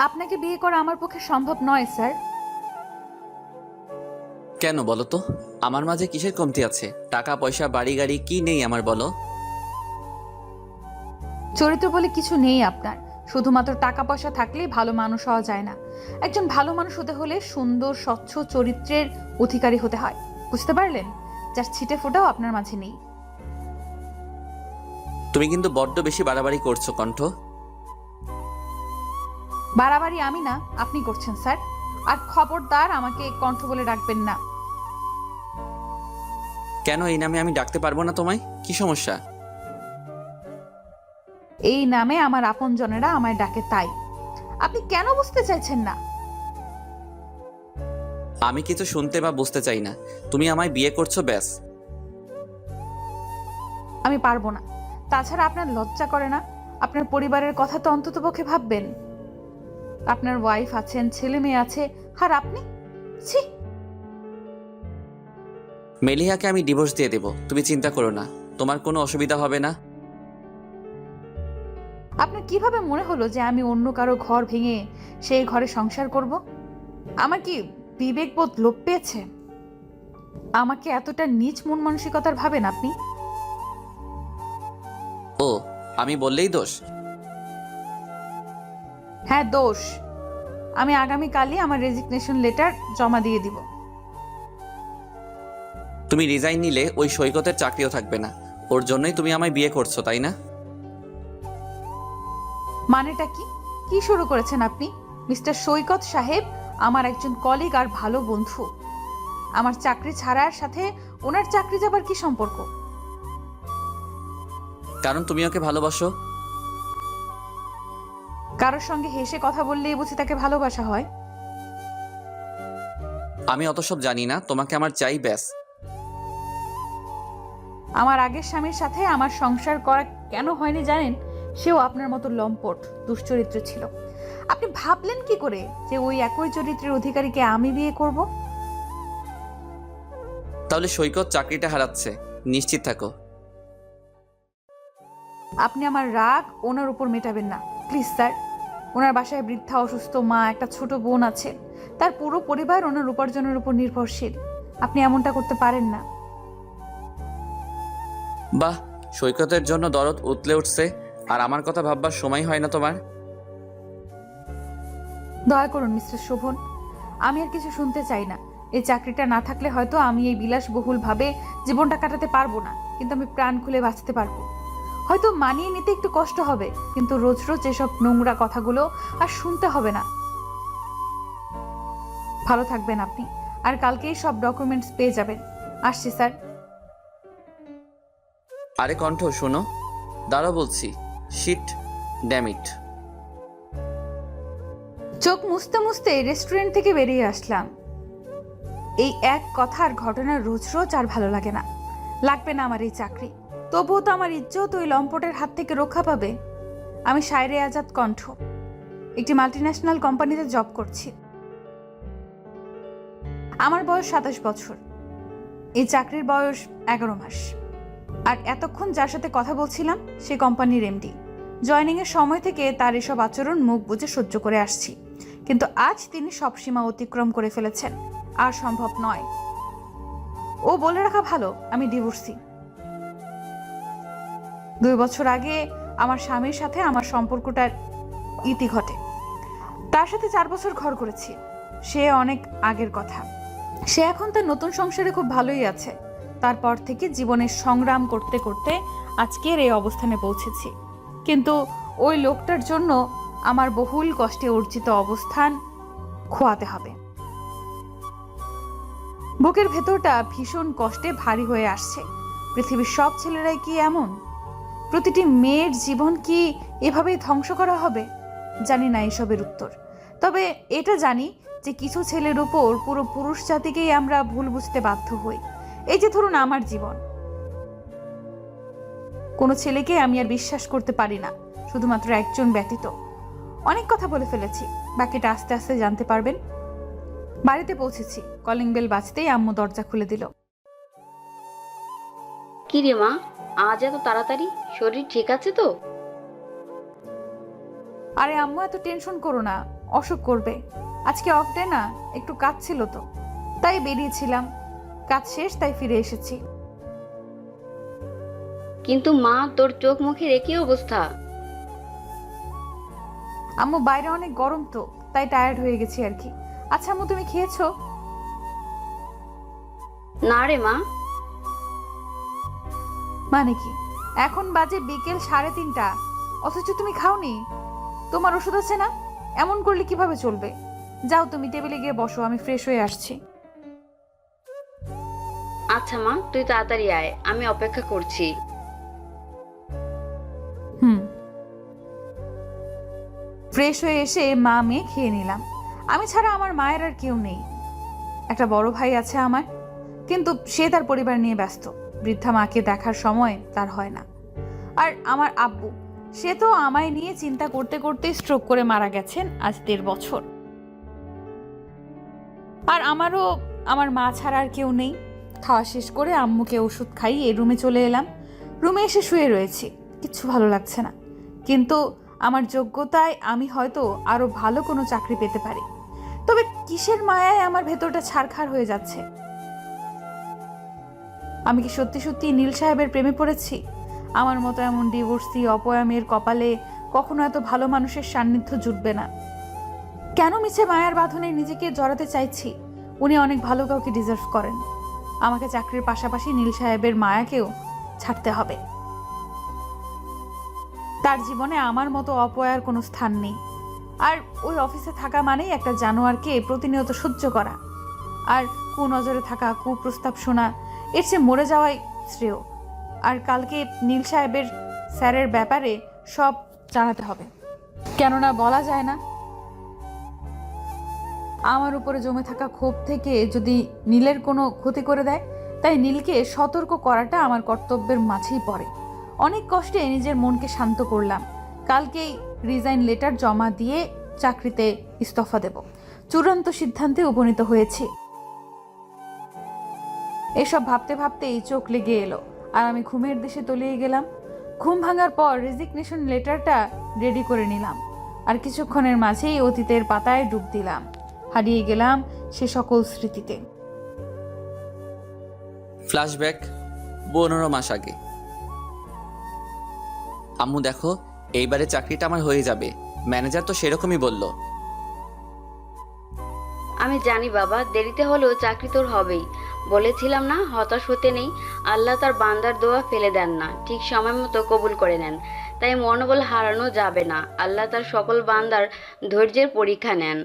আপনাকে বিয়ে করা আমার পক্ষে সম্ভব নয় স্যার। কেন বলো তো? আমার মাঝে কিসের কমতি আছে? টাকা পয়সা বাড়ি গাড়ি কি নেই আমার, বলো? চরিত্র বলে কিছু নেই আপনার। শুধুমাত্র টাকা পয়সা থাকলেই ভালো মানুষ হওয়া যায় না। একজন ভালো মানুষ হতে হলে সুন্দর স্বচ্ছ চরিত্রের অধিকারী হতে হয়। বুঝতে পারলেন? যার ছিটে ফোটাও আপনার মাঝে নেই। তুমি কিন্তু বড্ড বেশি বাড়াবাড়ি করছো কণ্ঠ। বাড়াবাড়ি আমি না, আপনি করছেন স্যার। আর খবরদার আমাকে কণ্ঠ বলে ডাকবেন না। কেন এই নামে আমি ডাকতে পারবো না তোমায়? কি সমস্যা? এই নামে আমার আপনজনেরা আমায় ডাকে, তাই। আপনি কেন বুঝতে চাইছেন না? আমি কিছু শুনতে বা বুঝতে চাই না। তুমি আমায় বিয়ে করছো, ব্যাস। আমি পারবো না। তাছাড়া আপনার লজ্জা করে না? আপনার পরিবারের কথা তো অন্তত পক্ষে ভাববেন। আপনার ওয়াইফ আছেন, ছেলে মেয়ে আছে, আর আপনি? ছি! মেলিহাকে আমি ডিভোর্স দিয়ে দেব, তুমি চিন্তা করো না। তোমার কোনো অসুবিধা হবে না। আপনার কিভাবে মনে হলো যে আমি অন্য কারো ঘর ভেঙে সেই ঘরে সংসার করব? আমার কি বিবেকবোধ লোপ পেয়েছে? আমাকে এতটা নীচ মন মানসিকতার ভাবেন আপনি? ও, আমি বললেই দোষ? হ্যাঁ, দোষ। আমি আগামীকালই আমার রেজিগনেশন লেটার জমা দিয়ে দিব। তুমি রিজাইন নিলে ওই সৈকতের চাকরিও থাকবে না। ওর জন্যই তুমি আমায় বিয়ে করছো, তাই না? মানেটা কি? কি শুরু করেছেন আপনি? মিস্টার সৈকত সাহেব আমার একজন কলিগ আর ভালো বন্ধু। আমার চাকরি ছাড়ার সাথে ওনার চাকরি যাবার কি সম্পর্ক? কারণ তুমি ওকে ভালোবাসো। কারোর সঙ্গে হেসে কথা বললেই বুঝি তাকে ভালোবাসা হয়? আমি অত সব জানি না, তোমাকে আমার চাই, ব্যাস। আমার আগের স্বামীর সাথে আমার সংসার করা কেন হয়নি জানেন? সেও আপনার মতো লম্পট দুশ্চরিত্র ছিল। আপনি ভাবলেন কি করে যে ওই একই চরিত্রের অধিকারীকে আমি বিয়ে করব? তাহলে সৈকত চাকরিটা হারাচ্ছে, নিশ্চিত থাকো। আপনি আমার রাগ ওনার উপর মেটাবেন না প্লিজ স্যার। ওনার বাসায় বৃদ্ধা অসুস্থ মা, একটা ছোট বোন আছে। তার পুরো পরিবার ওনার উপার্জনের উপর নির্ভরশীল। আপনি এমনটা করতে পারেন না। বাহ, সৈকতের জন্য দরদ উতলে উঠছে, আর আমার কথা ভাববার সময় হয় না তোমার? দয়া করুন মিস্টার শোভন, আমি আর কিছু শুনতে চাই না। এই চাকরিটা না থাকলে হয়তো আমি এই বিলাসবহুল ভাবে জীবনটা কাটাতে পারবো না, কিন্তু আমি প্রাণ খুলে বাঁচতে পারবো। হয়তো মানিয়ে নিতে একটু কষ্ট হবে, কিন্তু রোজ রোজ এসব নোংরা কথাগুলো আর শুনতে হবে না। ভালো থাকবেন আপনি, আর কালকেই সব ডকুমেন্টস পেয়ে যাবেন। আসছি স্যার। আরে কণ্ঠ, শোনো। দাঁড়াও বলছি। Shit, damn it. চোখ মুছতে মুছতে রেস্টুরেন্ট থেকে বেরিয়ে আসলাম। এই এক কথার ঘটনা রোজ রোজ আর ভালো লাগে না। লাগবে না আমার এই চাকরি, তবুও তো আমার ইজ্জত ওই লম্পটের হাত থেকে রক্ষা পাবে। আমি শায়রে আজাদ কণ্ঠ, একটি মাল্টিন্যাশনাল কোম্পানিতে জব করছি। আমার বয়স 27 বছর। এই চাকরির বয়স 11 মাস। আর এতক্ষণ যার সাথে কথা বলছিলাম সে কোম্পানির এমডি। জয়নিং এর সময় থেকে তার এসব আচরণ মুখ বুজে সহ্য করে আসছি, কিন্তু আজ তিনি সব সীমা অতিক্রম করে ফেলেছেন। আর সম্ভব নয়। ও বলে রাখা ভালো, আমি ডিভোর্সি। 2 বছর আগে আমার স্বামীর সাথে আমার সম্পর্কটার ইতি ঘটে। তার সাথে 4 বছর ঘর করেছি। সে অনেক আগের কথা। সে এখন তার নতুন সংসারে খুব ভালোই আছে। তারপর থেকে জীবনের সংগ্রাম করতে করতে আজকের এই অবস্থানে পৌঁছেছি। কিন্তু ওই লোকটার জন্য আমার বহুল কষ্টে অর্জিত অবস্থান খোয়াতে হবে। বুকের ভেতরটা ভীষণ কষ্টে ভারী হয়ে আসছে। পৃথিবীর সব ছেলেরাই কি এমন? প্রতিটি মেয়ের জীবন কি এভাবেই ধ্বংস করা হবে? জানি না এসবের উত্তর। তবে এটা জানি যে কিছু ছেলের উপর পুরো পুরুষ জাতিকেই আমরা ভুল বুঝতে বাধ্য হই। এই যে ধরুন আমার জীবন, কোনো ছেলেকে আমি আর বিশ্বাস করতে পারি না, শুধুমাত্র একজন ব্যতীত। অনেক কথা বলে ফেলেছি, বাকিটা আস্তে আস্তে জানতে পারবেন। বাড়িতে পৌঁছেছি, কলিং বেল বাজতেই আম্মু দরজা খুলে দিল। কি রে মা, আজ এত তাড়াতাড়ি? শরীর ঠিক আছে তো? আরে আম্মু, এত টেনশন করো না। অসুখ করবে। আজকে অফ ডে না, একটু কাজ ছিল তো, তাই বেরিয়েছিলাম। কাজ শেষ, তাই ফিরে এসেছি। কিন্তু মা, তোর চোখ মুখের একই অবস্থা। আম্মু, বাইরে অনেক গরম তো, তাই টায়ার্ড হয়ে গেছি আর কি। আচ্ছা আম্মু, তুমি খেয়েছো? না রে মা। মানে কি? এখন বাজে বিকেল 3:30, অথচ তুমি খাওনি? তোমার ওষুধ আছে না? এমন করলে কিভাবে চলবে? যাও, তুমি টেবিলে গিয়ে বসো, আমি ফ্রেশ হয়ে আসছি। আচ্ছা মা, তুই তাড়াতাড়ি আয়, আমি অপেক্ষা করছি। ফ্রেশ হয়ে এসে মা মেয়ে খেয়ে নিলাম। আমি ছাড়া আমার মায়ের আর কেউ নেই। একটা বড় ভাই আছে আমার, কিন্তু সে তার পরিবার নিয়ে ব্যস্ত। বৃদ্ধা মাকে দেখার সময় তার হয় না। আর আমার আব্বু, সে তো আমায় নিয়ে চিন্তা করতে করতে স্ট্রোক করে মারা গেছেন আজ 1.5 বছর। আর আমারও আমার মা ছাড়া আর কেউ নেই। খাওয়া শেষ করে আম্মুকে ওষুধ খাইয়ে রুমে চলে এলাম। রুমে এসে শুয়ে রয়েছি, কিচ্ছু ভালো লাগছে না। কিন্তু আমার যোগ্যতায় আমি হয়তো আরো ভালো কোনো চাকরি পেতে পারি। তবে কিসের মায়ায় আমার ভেতরটা ছারখার হয়ে যাচ্ছে? আমি কি সত্যি সত্যি নীল সাহেবের প্রেমে পড়েছি? আমার মতো এমন ডিভোর্সি অপয়া মেয়ের কপালে কখনো এত ভালো মানুষের সান্নিধ্য জুটবে না। কেন মিছে মায়ার বাঁধনে নিজেকে জড়াতে চাইছি? উনি অনেক ভালো কাউকে ডিজার্ভ করেন। আমাকে চাকরির পাশাপাশি নীল সাহেবের মায়াকেও ছাড়তে হবে। তার জীবনে আমার মতো অপয়ার কোনো স্থান নেই। আর ওই অফিসে থাকা মানেই একটা জানোয়ারকে প্রতিনিয়ত সহ্য করা, আর কুনজরে থাকা, কুপ্রস্তাব শোনা। এর চেয়ে মরে যাওয়াই শ্রেয়। আর কালকে নীল সাহেবের স্যারের ব্যাপারে সব জানাতে হবে, কেননা বলা যায় না আমার উপরে জমে থাকা ক্ষোভ থেকে যদি নীলের কোনো ক্ষতি করে দেয়। তাই নীলকে সতর্ক করাটা আমার কর্তব্যের মাঝেই পড়ে। অনেক কষ্টে নিজের মনকে শান্ত করলাম। কালকেই রিজাইন লেটার জমা দিয়ে চাকরিতে ইস্তফা দেব। চূড়ান্ত সিদ্ধান্তে উপনীত হয়েছি। এসব ভাবতে ভাবতেই চোখ লেগে এলো, আর আমি ঘুমের দেশে তলিয়ে গেলাম। ঘুম ভাঙার পর রেজিগনেশন লেটারটা রেডি করে নিলাম, আর কিছুক্ষণের মাঝেই অতীতের পাতায় ডুব দিলাম। হারিয়ে গেলাম সে সকল স্মৃতিতে। ফ্ল্যাশব্যাক 15 মাস আগে। আম্মু দেখো, এইবারে চাকরিটা আমার হয়ে যাবে, ম্যানেজার তো সেরকমই বলল। আমি জানি বাবা, দেরিতে হলেও চাকরি তোর হবেই। বলেছিলাম না, হতাশ হতে নেই। আল্লাহ তার বান্দার দোয়া ফেলে দেন না, ঠিক সময় মতো কবুল করে নেন। তাই মনোবল হারানো যাবে না। আল্লাহ তার সকল বান্দার ধৈর্যের পরীক্ষা নেন।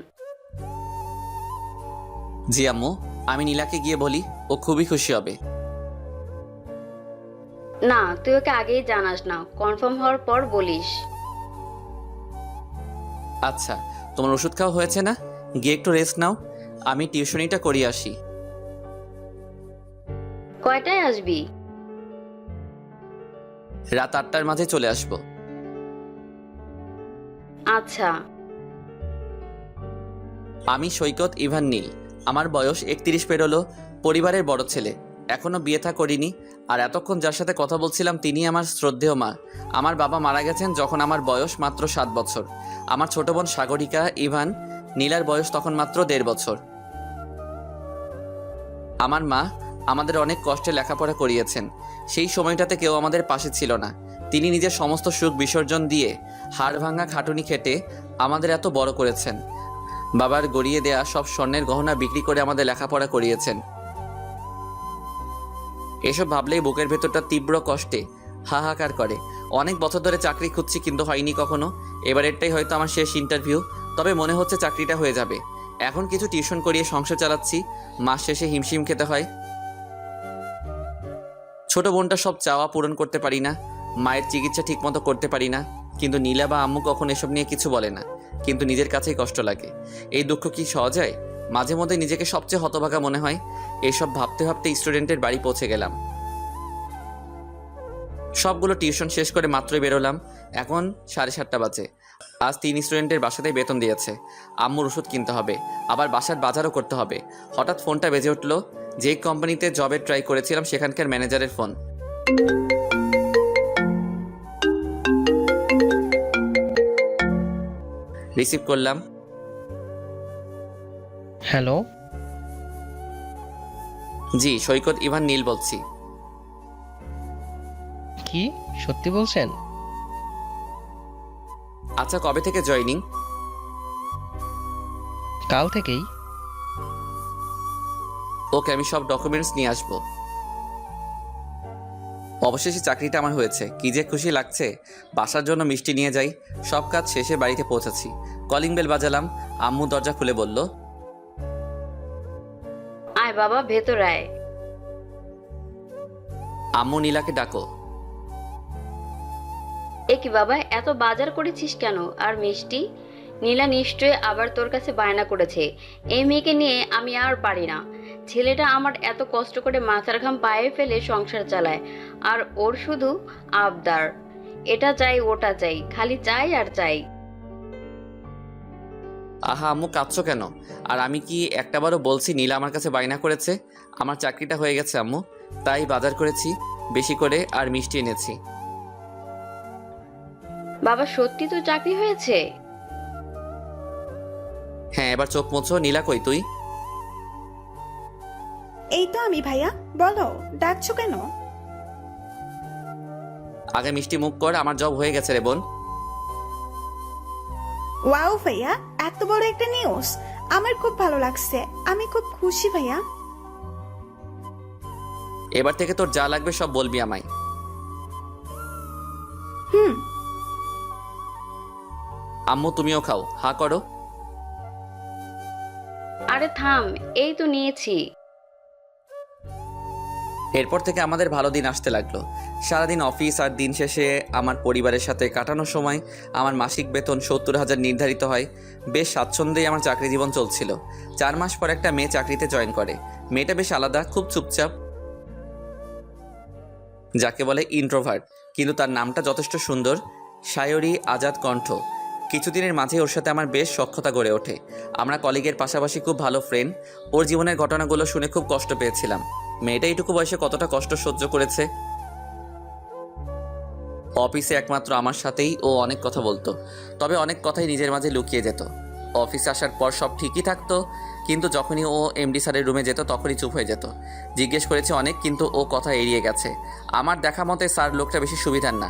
জি আম্মু, আমি নীলাকে গিয়ে বলি, ও খুবই খুশি হবে। না, তুই ওকে আগেই জানাস না, কনফার্ম হওয়ার পর বলিস। আচ্ছা, তোমার ওষুধ খাওয়া হয়েছে না? গিয়ে একটু রেস্ট নাও, আমি টিউশনিটা করিয়ে আসি। কয়টায় আসবি? রাত 8টার মাঝে চলে আসবো। আচ্ছা। আমি সৈকত ইভান নীল। আমার বয়স 31 পেরোলো। পরিবারের বড় ছেলে, এখনো বিয়ে থা করিনি। আর এতক্ষণ যার সাথে কথা বলছিলাম তিনি আমার শ্রদ্ধেয় মা। আমার বাবা মারা গেছেন যখন আমার বয়স মাত্র 7 বছর। আমার ছোট বোন সাগরিকা ইভান, নীলার বয়স তখন মাত্র 1.5 বছর। আমার মা আমাদের অনেক কষ্টে লেখাপড়া করিয়েছেন। সেই সময়টাতে কেউ আমাদের পাশে ছিল না। তিনি নিজের সমস্ত সুখ বিসর্জন দিয়ে হাড় ভাঙা খাটুনি খেটে আমাদের এত বড় করেছেন। বাবার গড়িয়ে দেয়া সব স্বর্ণের গহনা বিক্রি করে আমাদের লেখাপড়া করিয়েছেন। এসব ভাবলেই বুকের ভেতরটা তীব্র কষ্টে হাহাকার করে। অনেক বছর ধরে চাকরি খুঁজছি, কিন্তু হয়নি কখনো। এবারেরটাই হয়তো আমার শেষ ইন্টারভিউ। তবে মনে হচ্ছে চাকরিটা হয়ে যাবে। এখন কিছু টিউশন করিয়ে সংসার চালাচ্ছি, মাস শেষে হিমশিম খেতে হয়। ছোট বোনটা সব চাওয়া পূরণ করতে পারি না, মায়ের চিকিৎসা ঠিকমতো করতে পারি না। কিন্তু নীলা বা আম্মু কখন এসব নিয়ে কিছু বলে না, কিন্তু নিজের কাছেই কষ্ট লাগে। এই দুঃখ কি সহজ হয়? মাঝে মধ্যে নিজেকে সবচেয়ে হতভাগা মনে হয়। এইসব ভাবতে ভাবতে স্টুডেন্টের বাড়ি পৌঁছে গেলাম। সবগুলো টিউশন শেষ করে মাত্রই বেরোলাম। এখন 7:30 বাজে। আজ 3 স্টুডেন্টের বাসাতেই বেতন দিয়েছে। আম্মুর ওষুধ কিনতে হবে, আবার বাসার বাজারও করতে হবে। হঠাৎ ফোনটা বেজে উঠলো। যেই কোম্পানিতে জবের ট্রাই করেছিলাম সেখানকার ম্যানেজারের ফোন। রিসিভ করলাম। হ্যালো। জি, সৈকত ইভান নীল বলছি। কি সত্যি বলছেন? আচ্ছা, কবে থেকে জয়েনিং? কাল থেকেই। ওকে, আমি সব ডকুমেন্টস নিয়ে আসবো। অবশেষে চাকরিটা আমার হয়েছে, কি যে খুশি লাগছে। বাসার জন্য মিষ্টি নিয়ে যাই। সব কাজ শেষে বাড়িতে পৌঁছেছি। কলিং বেল বাজালাম। আম্মু দরজা খুলে বলল, আয় বাবা, ভেতর আয়। আম্মু নীলাকে ডাকো। এ কি বাবা, এত বাজার করেছিস কেন? আর মিষ্টি? নীলা নিশ্চয়ই আবার তোর কাছে বায়না করেছে। এই মেয়েকে নিয়ে আমি আর পারি না। ছেলেটা আমার এত কষ্ট করে মাথার ঘাম পায়ে ফেলে সংসার চালায়, আর ওর শুধু আবদার, এটা চাই ওটা চাই, খালি চাই আর চাই। আহা আম্মু, কাঁদছো কেন? আর আমি কি একটাবারও বলছি নীলা আমার কাছে বায়না করেছে? আমার চাকরিটা হয়ে গেছে আম্মু, তাই বাজার করেছি বেশি করে, আর মিষ্টি এনেছি। বাবা সত্যি তো চাকরি হয়েছে? হ্যাঁ, এবার চোখ মুছো। নীলা কই তুই? এই তো আমি ভাইয়া, বলো ডাকছো কেন? আগে মিষ্টি মুখ কর, আমার জব হয়ে গেছে রে বোন। ওয়াও ভাইয়া, এত বড় একটা নিউজ, আমার খুব ভালো লাগছে, আমি খুব খুশি ভাইয়া। এবার থেকে তোর যা লাগবে সব বলবি আমায়। হুম। আম্মু তুমিও খাও, হা করো। আরে থাম, এই তো নিয়েছি। এরপর থেকে আমাদের ভালো দিন আসতে লাগলো। সারাদিন অফিস, আর দিন শেষে আমার পরিবারের সাথে কাটানোর সময় আমার মাসিক বেতন 70,000 নির্ধারিত হয়। বেশ স্বাচ্ছন্দ্যেই আমার চাকরি জীবন চলছিল। 4 মাস পর একটা মেয়ে চাকরিতে জয়েন করে। মেয়েটা বেশ আলাদা, খুব চুপচাপ, যাকে বলে ইন্ট্রোভার্ট, কিন্তু তার নামটা যথেষ্ট সুন্দর, সায়রী আজাদ কণ্ঠ। কিছুদিনের মাঝে ওর সাথে আমার বেশ সখ্যতা গড়ে ওঠে। আমরা কলিগের পাশাপাশি খুব ভালো ফ্রেন্ড। ওর জীবনের ঘটনাগুলো শুনে খুব কষ্ট পেয়েছিলাম। মেয়েটা এইটুকু বয়সে কতটা কষ্ট সহ্য করেছে। অফিসে একমাত্র আমার সাথেই ও অনেক কথা বলতো, তবে অনেক কথাই নিজের মাঝে লুকিয়ে যেত। অফিসে আসার পর সব ঠিকই থাকতো, কিন্তু যখনই ও এমডি স্যারের রুমে যেত তখনই চুপ হয়ে যেত। জিজ্ঞেস করেছে অনেক, কিন্তু ও কথা এড়িয়ে গেছে। আমার দেখা মতে স্যার লোকটা বেশি সুবিধার না।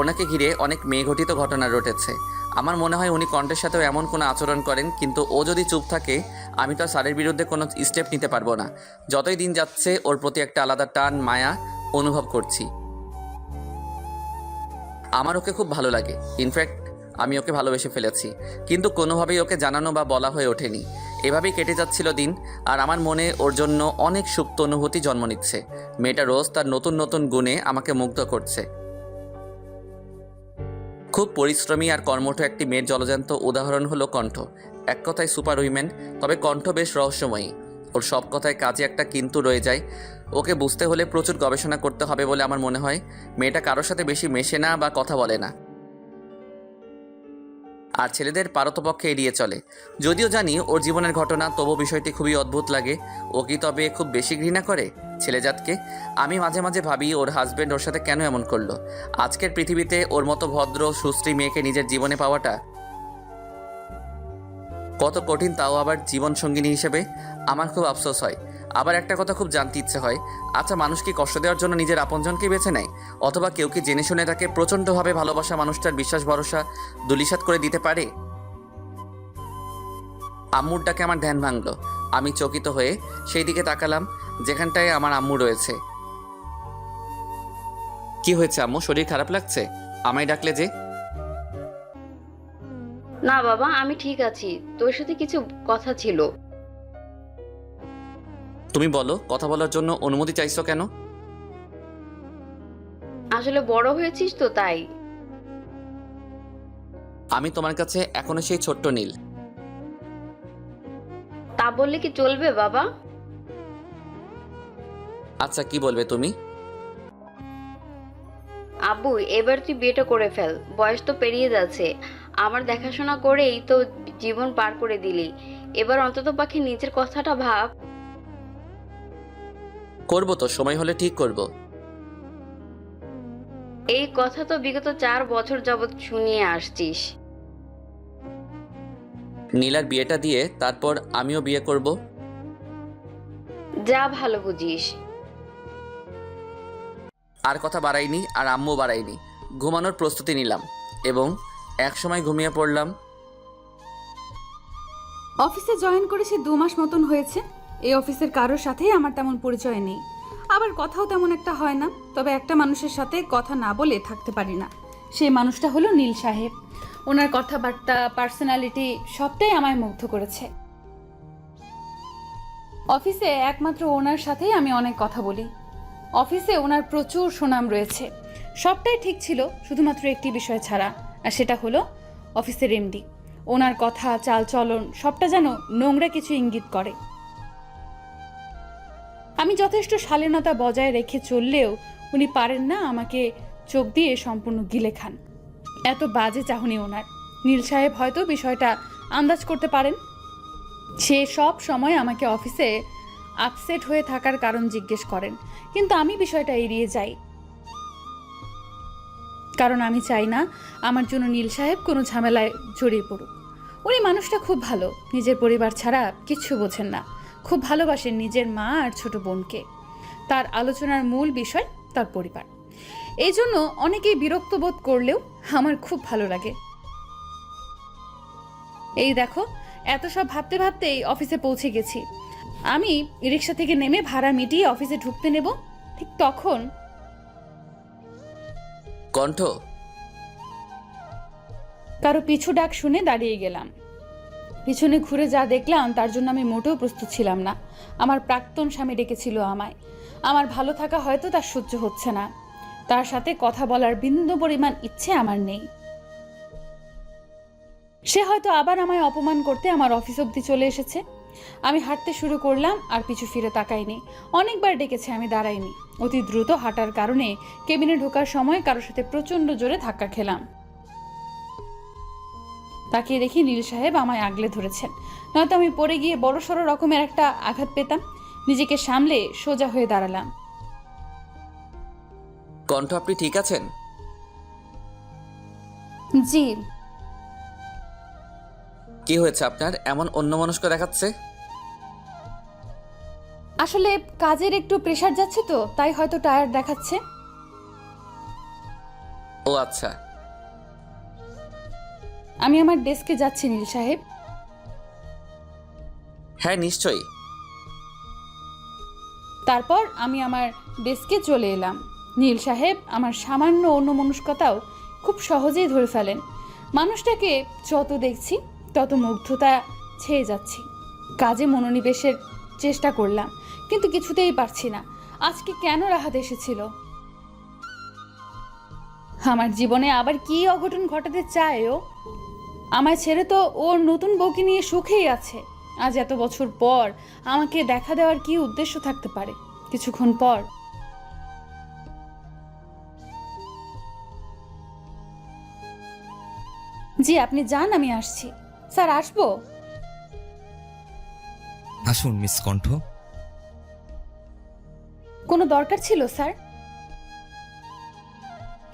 ওনাকে ঘিরে অনেক মেয়েঘটিত ঘটনা ঘটেছে। আমার মনে হয় উনি কণ্ঠের সাথেও এমন কোনো আচরণ করেন, কিন্তু ও যদি চুপ থাকে আমি তো স্যারের বিরুদ্ধে কোনো স্টেপ নিতে পারবো না। যতই দিন যাচ্ছে ওর প্রতি একটা আলাদা টান, মায়া অনুভব করছি। আমার ওকে খুব ভালো লাগে, ইনফ্যাক্ট আমি ওকে ভালোবেসে ফেলেছি, কিন্তু কোনোভাবেই ওকে জানানো বা বলা হয়ে ওঠেনি। এভাবেই কেটে যাচ্ছিল দিন, আর আমার মনে ওর জন্য অনেক সুপ্ত অনুভূতি জন্ম নিচ্ছে। মেয়েটা রোজ তার নতুন নতুন গুণে আমাকে মুগ্ধ করছে। খুব পরিশ্রমী আর কর্মঠ একটি মেয়ের জলজান্ত উদাহরণ হলো কণ্ঠ। এক কথায় সুপার উইমেন, তবে কণ্ঠ বেশ রহস্যময়ী। ওর সব কথায় কাজে একটা কিন্তু রয়ে যায়। ওকে বুঝতে হলে প্রচুর গবেষণা করতে হবে বলে আমার মনে হয়। মেয়েটা কারোর সাথে বেশি মেশে না বা কথা বলে না, আর ছেলেদের পারতপক্ষে এড়িয়ে চলে। যদিও জানি ওর জীবনের ঘটনা, তবু বিষয়টি খুবই অদ্ভুত লাগে। ও কি তবে খুব বেশি ঘৃণা করে ছেলেজাতকে? আমি মাঝে মাঝে ভাবি ওর হাজবেন্ড ওর সাথে কেন এমন করলো। আজকের পৃথিবীতে ওর মতো ভদ্র সুশ্রী মেয়েকে নিজের জীবনে পাওয়াটা কত কঠিন, তাও আবার জীবন সঙ্গিনী হিসেবে। আমার খুব আফসোস হয়। আবার একটা কথা খুব জানতে ইচ্ছে হয়, আচ্ছা মানুষ কি কষ্ট দেওয়ার জন্য নিজের আপনজনকে বেছে নেয়? অথবা কেউ কি জেনে শুনে তাকে প্রচণ্ডভাবে ভালোবাসা মানুষটার বিশ্বাস ভরসা দুলিশাত করে দিতে পারে? আম্মুর ডাকে আমার ধ্যান ভাঙলো। আমি চকিত হয়ে সেই দিকে তাকালাম যেখানটায় আমার আম্মু রয়েছে। কি হয়েছে আম্মু, শরীর খারাপ লাগছে? আমায় ডাকলে যে? না বাবা, আমি ঠিক আছি, তোর সাথে কিছু কথা ছিল। তুমি বলো, কথা বলার জন্য অনুমতি চাইছো কেন? আসলে বড় হয়েছিস তো তাই। আমি তোমার কাছে এখনো সেই ছোট্ট নীল। তা বললে কি চলবে বাবা? আচ্ছা কি বলবে তুমি? আব্বু, এবার তুই বিয়েটা করে ফেল, বয়স তো পেরিয়ে যাচ্ছে। আমার দেখাশোনা করেই তো জীবন পার করে দিলি, এবার অন্তত পাখি নিজের কথাটা ভাব। করবো তো, সময় হলে ঠিক করব। এই কথা তো বিগত 4 বছর যাবৎ শুনিয়ে আসছিস। নীলার বিয়েটা দিয়ে তারপর আমিও বিয়ে করব। যা ভালো বুঝিস। আর কথা বাড়াইনি, আর আম্মু বাড়াইনি। ঘুমানোর প্রস্তুতি নিলাম এবং একসময় ঘুমিয়ে পড়লাম। অফিসে জয়েন করেছি 2 মাস মতন হয়েছে। এই অফিসের কারোর সাথেই আমার তেমন পরিচয় নেই, আবার কথাও তেমন একটা হয় না। তবে একটা মানুষের সাথে কথা না বলে থাকতে পারি না। সেই মানুষটা হলো নীল সাহেব। ওনার কথাবার্তা, পার্সোনালিটি সবটাই আমায় মুগ্ধ করেছে। অফিসে একমাত্র ওনার সাথেই আমি অনেক কথা বলি। অফিসে ওনার প্রচুর সুনাম রয়েছে। সবটাই ঠিক ছিল, শুধুমাত্র একটি বিষয় ছাড়া, আর সেটা হলো অফিসের এমডি। ওনার কথা, চালচলন সবটা যেন নোংরা কিছু ইঙ্গিত করে। আমি যথেষ্ট শালীনতা বজায় রেখে চললেও উনি পারেন না আমাকে চোখ দিয়ে সম্পূর্ণ গিলে খান। এত বাজে চাহনি ওনার। নীল সাহেব হয়তো বিষয়টা আন্দাজ করতে পারেন। সে সব সময় আমাকে অফিসে আপসেট হয়ে থাকার কারণ জিজ্ঞেস করেন, কিন্তু আমি বিষয়টা এড়িয়ে যাই, কারণ আমি চাই না আমার জন্য নীল সাহেব কোনো ঝামেলায় জড়িয়ে পড়ুক। উনি মানুষটা খুব ভালো, নিজের পরিবার ছাড়া কিচ্ছু বোঝেন না। খুব ভালোবাসেন নিজের মা আর ছোট বোনকে। তার আলোচনার মূল বিষয় তার পরিবার। এই জন্য অনেকেই বিরক্ত বোধ করলেও আমার খুব ভালো লাগে। এই দেখো, এত সব ভাবতে ভাবতেই অফিসে পৌঁছে গেছি। আমি রিক্সা থেকে নেমে ভাড়া মিটিয়ে অফিসে ঢুকতে নেব, ঠিক তখন কণ্ঠ, কারো পিছু ডাক শুনে দাঁড়িয়ে গেলাম। পিছনে ঘুরে যা দেখলাম তার জন্য আমি মোটেও প্রস্তুত ছিলাম না। আমার প্রাক্তন স্বামী ডেকেছিল আমায়। আমার ভালো থাকা হয়তো তার সহ্য হচ্ছে না। তার সাথে কথা বলার বিন্দু পরিমাণ ইচ্ছে আমার নেই। সে হয়তো আবার আমায় অপমান করতে আমার অফিস অবধি চলে এসেছে। আমি হাঁটতে শুরু করলাম, আর পিছু ফিরে তাকাইনি। অনেকবার ডেকেছে, আমি দাঁড়াইনি। অতি দ্রুত হাঁটার কারণে কেবিনে ঢোকার সময় কারোর সাথে প্রচণ্ড জোরে ধাক্কা খেলাম। তাকিয়ে দেখি নীল সাহেব আমায় আগলে ধরেছেন, নয়তো আমি পড়ে গিয়ে বড়সড় রকমের একটা আঘাত পেতাম। নিজেকে সামলে সোজা হয়ে দাঁড়ালাম। কণ্ঠ, আপনি ঠিক আছেন? জি। কি হয়েছে আপনার? এমন অন্যমনস্ক দেখাচ্ছে। আসলে কাজের একটু প্রেশার যাচ্ছে তো, তাই হয়তো টায়ার্ড দেখাচ্ছে। ও আচ্ছা। আমি আমার ডেস্কে যাচ্ছি নীল সাহেব। হ্যাঁ নিশ্চয়ই। তারপর আমি আমার ডেস্কে চলে এলাম। নীল সাহেব আমার সামান্য অন্যমনস্কতাও খুব সহজেই ধরে ফেলেন। মানুষটাকে যত দেখছি তত মুগ্ধতা ছেয়ে যাচ্ছি। কাজে মনোনিবেশের চেষ্টা করলাম, কিন্তু কিছুতেই পারছি না। আজকে কেন রাহাত এসেছিল? আমার জীবনে আবার কি অঘটন ঘটাতে চায় ও? আমায় ছেড়ে তো ওর নতুন বউকে নিয়ে সুখেই আছে। আজ এত বছর পর আমাকে দেখা দেওয়ার কি উদ্দেশ্য থাকতে পারে? কিছুক্ষণ পর জি, আপনি যান, আমি আসছি। স্যার, আসবো? আসুন মিস কণ্ঠ। কোনো দরকার ছিল স্যার?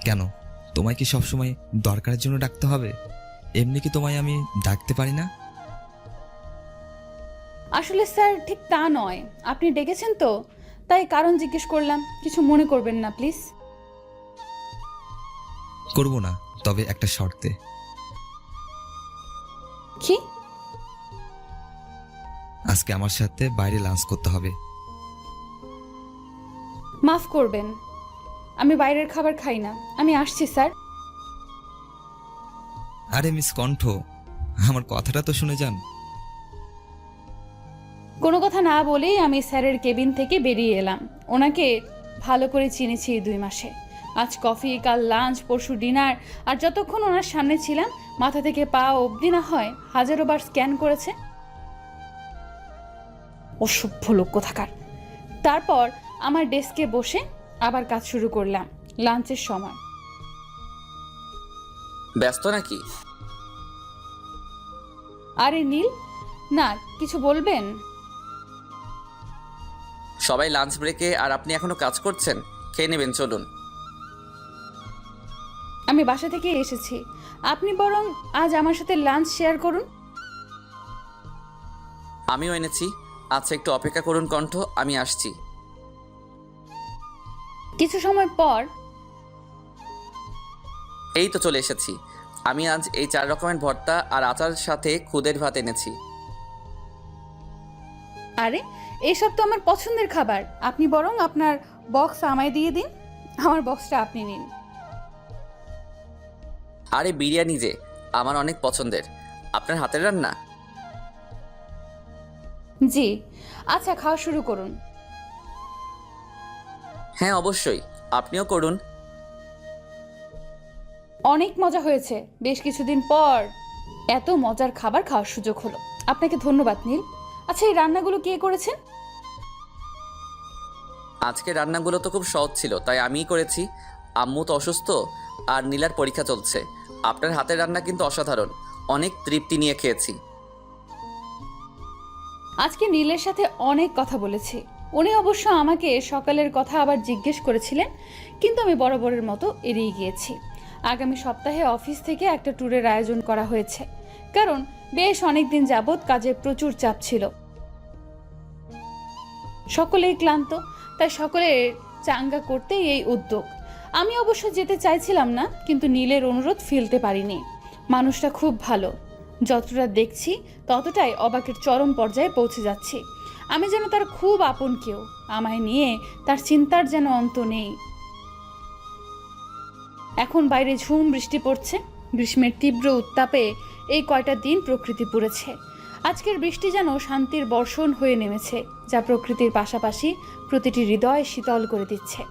কেন, তোমায় কি সবসময় দরকারের জন্য ডাকতে হবে? এমনি কি তোমায় আমি ডাকতে পারি না? আসলে স্যার ঠিক তা নয়। আপনি ডেকেছেন তো, তাই কারণ জিজ্ঞেস করলাম। কিছু মনে করবেন না প্লিজ। করব না, তবে একটা শর্তে। কি? আজকে আমার সাথে বাইরে লাঞ্চ করতে হবে। মাফ করবেন, আমি বাইরের খাবার খাই না। আমি আসছি স্যার। আরে মিস কণ্ঠ, আমার কথাটা তো শুনে যান। কোনো কথা না বলেই আমি স্যারের কেবিন থেকে বেরিয়ে এলাম। ওনাকে ভালো করে চিনেছি এই 2 মাসে। আজ কফি, কাল লাঞ্চ, পরশু ডিনার, আর যতক্ষণ ওনার সামনে ছিলাম মাথা থেকে পা অবধি না হয় হাজারো বার স্ক্যান করেছে। অসভ্য লোক কোথাকার। তারপর আমার ডেস্কে বসে আবার কাজ শুরু করলাম। লাঞ্চের সময়। ব্যস্ত নাকি? আরে নীল, না, কিছু বলবেন? সবাই লাঞ্চ ব্রেকে আর আপনি এখনো কাজ করছেন? খেয়ে নেবেন, চলুন। আমি বাসা থেকে এসেছি, আপনি বরং আজ আমার সাথে লাঞ্চ শেয়ার করুন। আমিও এনেছি। আচ্ছা, একটু অপেক্ষা করুন কণ্ঠ, আমি আসছি। কিছু সময় পর এই তো চলে এসেছি। আমি আজ এই 4 রকমের ভর্তা আর আচার সাথে খুদের ভাত এনেছি। আরে এসব তো আমার পছন্দের খাবার, আপনি বরং আপনার বক্স আমায় দিয়ে দিন, আমার বক্সটা আপনি নিন। আরে বিরিয়ানি যে আমার অনেক পছন্দের, আপনার হাতের রান্না। জি, আচ্ছা খাওয়া শুরু করুন। হ্যাঁ অবশ্যই, আপনিও করুন। অনেক মজা হয়েছে, বেশ কিছুদিন পর এত মজার খাবার খাওয়ার সুযোগ হলো। আপনাকে ধন্যবাদ নীল। আচ্ছা এই রান্নাগুলো কে করেছেন? আজকে রান্নাগুলো তো খুব সহজ ছিল, তাই আমিই করেছি। আম্মু তো অসুস্থ আর নীলার পরীক্ষা চলছে। আপনার হাতের রান্না কিন্তু অসাধারণ, অনেক তৃপ্তি নিয়ে খেয়েছি। আজকে নীলের সাথে অনেক কথা বলেছি। উনি অবশ্য আমাকে সকালের কথা আবার জিজ্ঞেস করেছিলেন, কিন্তু আমি বরাবরের মতো এড়িয়ে গিয়েছি। আগামী সপ্তাহে অফিস থেকে একটা ট্যুরের আয়োজন করা হয়েছে, কারণ বেশ অনেক দিন যাবৎ কাজের প্রচুর চাপ ছিল। সকলেই ক্লান্ত, তাই সকলের চাঙ্গা করতেই এই উদ্যোগ। আমি অবশ্য যেতে চাইছিলাম না, কিন্তু নীলের অনুরোধ ফেলতে পারিনি। মানুষটা খুব ভালো, যতটা দেখছি ততটাই অবাকের চরম পর্যায়ে পৌঁছে যাচ্ছি। আমি যেন তার খুব আপন কেউ, আমায় নিয়ে তার চিন্তার যেন অন্ত নেই। এখন বাইরে ঝুম বৃষ্টি পড়ছে। গ্রীষ্মের তীব্র উত্তাপে এই কয়টা দিন প্রকৃতি পুড়েছে। আজকের বৃষ্টি যেন শান্তির বর্ষণ হয়ে নেমেছে, যা প্রকৃতির পাশাপাশি প্রতিটি হৃদয় শীতল করে দিচ্ছে।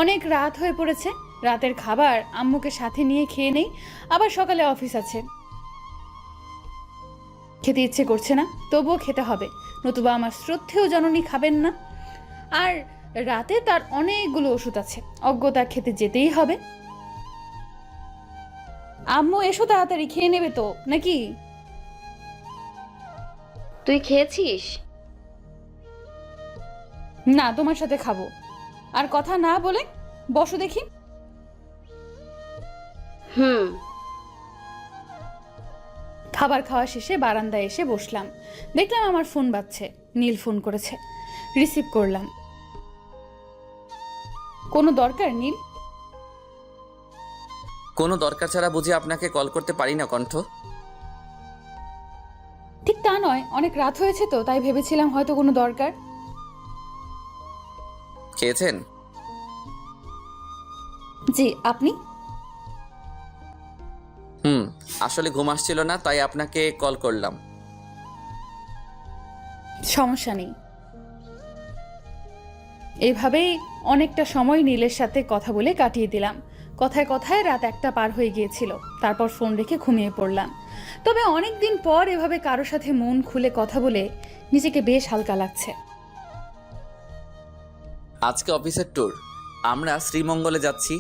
অনেক রাত হয়ে পড়েছে, রাতের খাবার আম্মুকে সাথে নিয়ে খেয়ে নেই, আবার সকালে অফিস আছে। খেতে ইচ্ছে করছে না, তবুও খেতে হবে, নতুবা আমার শ্রদ্ধেয় জননী খাবেন না। আর রাতে তার অনেকগুলো ওষুধ আছে, অজ্ঞতা খেতে যেতেই হবে। আম্মু এসো তাড়াতাড়ি, খেয়ে নেবে তো নাকি? তুই খেয়েছিস? না, তোমার সাথে খাবো। আর কথা না বলে বসো দেখি। হুম। খাবার খাওয়া শেষে বারান্দায় এসে বসলাম। দেখলাম আমার ফোন বাজছে, নীল ফোন করেছে। রিসিভ করলাম। কোনো দরকার নীল? কোনো দরকার ছাড়া বুঝি আপনাকে কল করতে পারি না কণ্ঠ? ঠিক তা নয়, অনেক রাত হয়েছে তো, তাই ভেবেছিলাম হয়তো কোনো দরকার। খেয়েছেন? জি, আপনি? আসলে ঘুম আসছিল না, তাই আপনাকে কল করলাম। সমস্যা নেই। এভাবেই অনেকটা সময় নীলের সাথে কথা বলে কাটিয়ে দিলাম। কথায় কথায় রাত 1টা পার হয়ে গিয়েছিল। তারপর ফোন রেখে ঘুমিয়ে পড়লাম। তবে অনেক দিন পর এভাবে কারো সাথে মন খুলে কথা বলে নিজেকে বেশ হালকা লাগছে। আজকে অফিসের ট্যুর, আমরা শ্রীমঙ্গলে যাচ্ছি।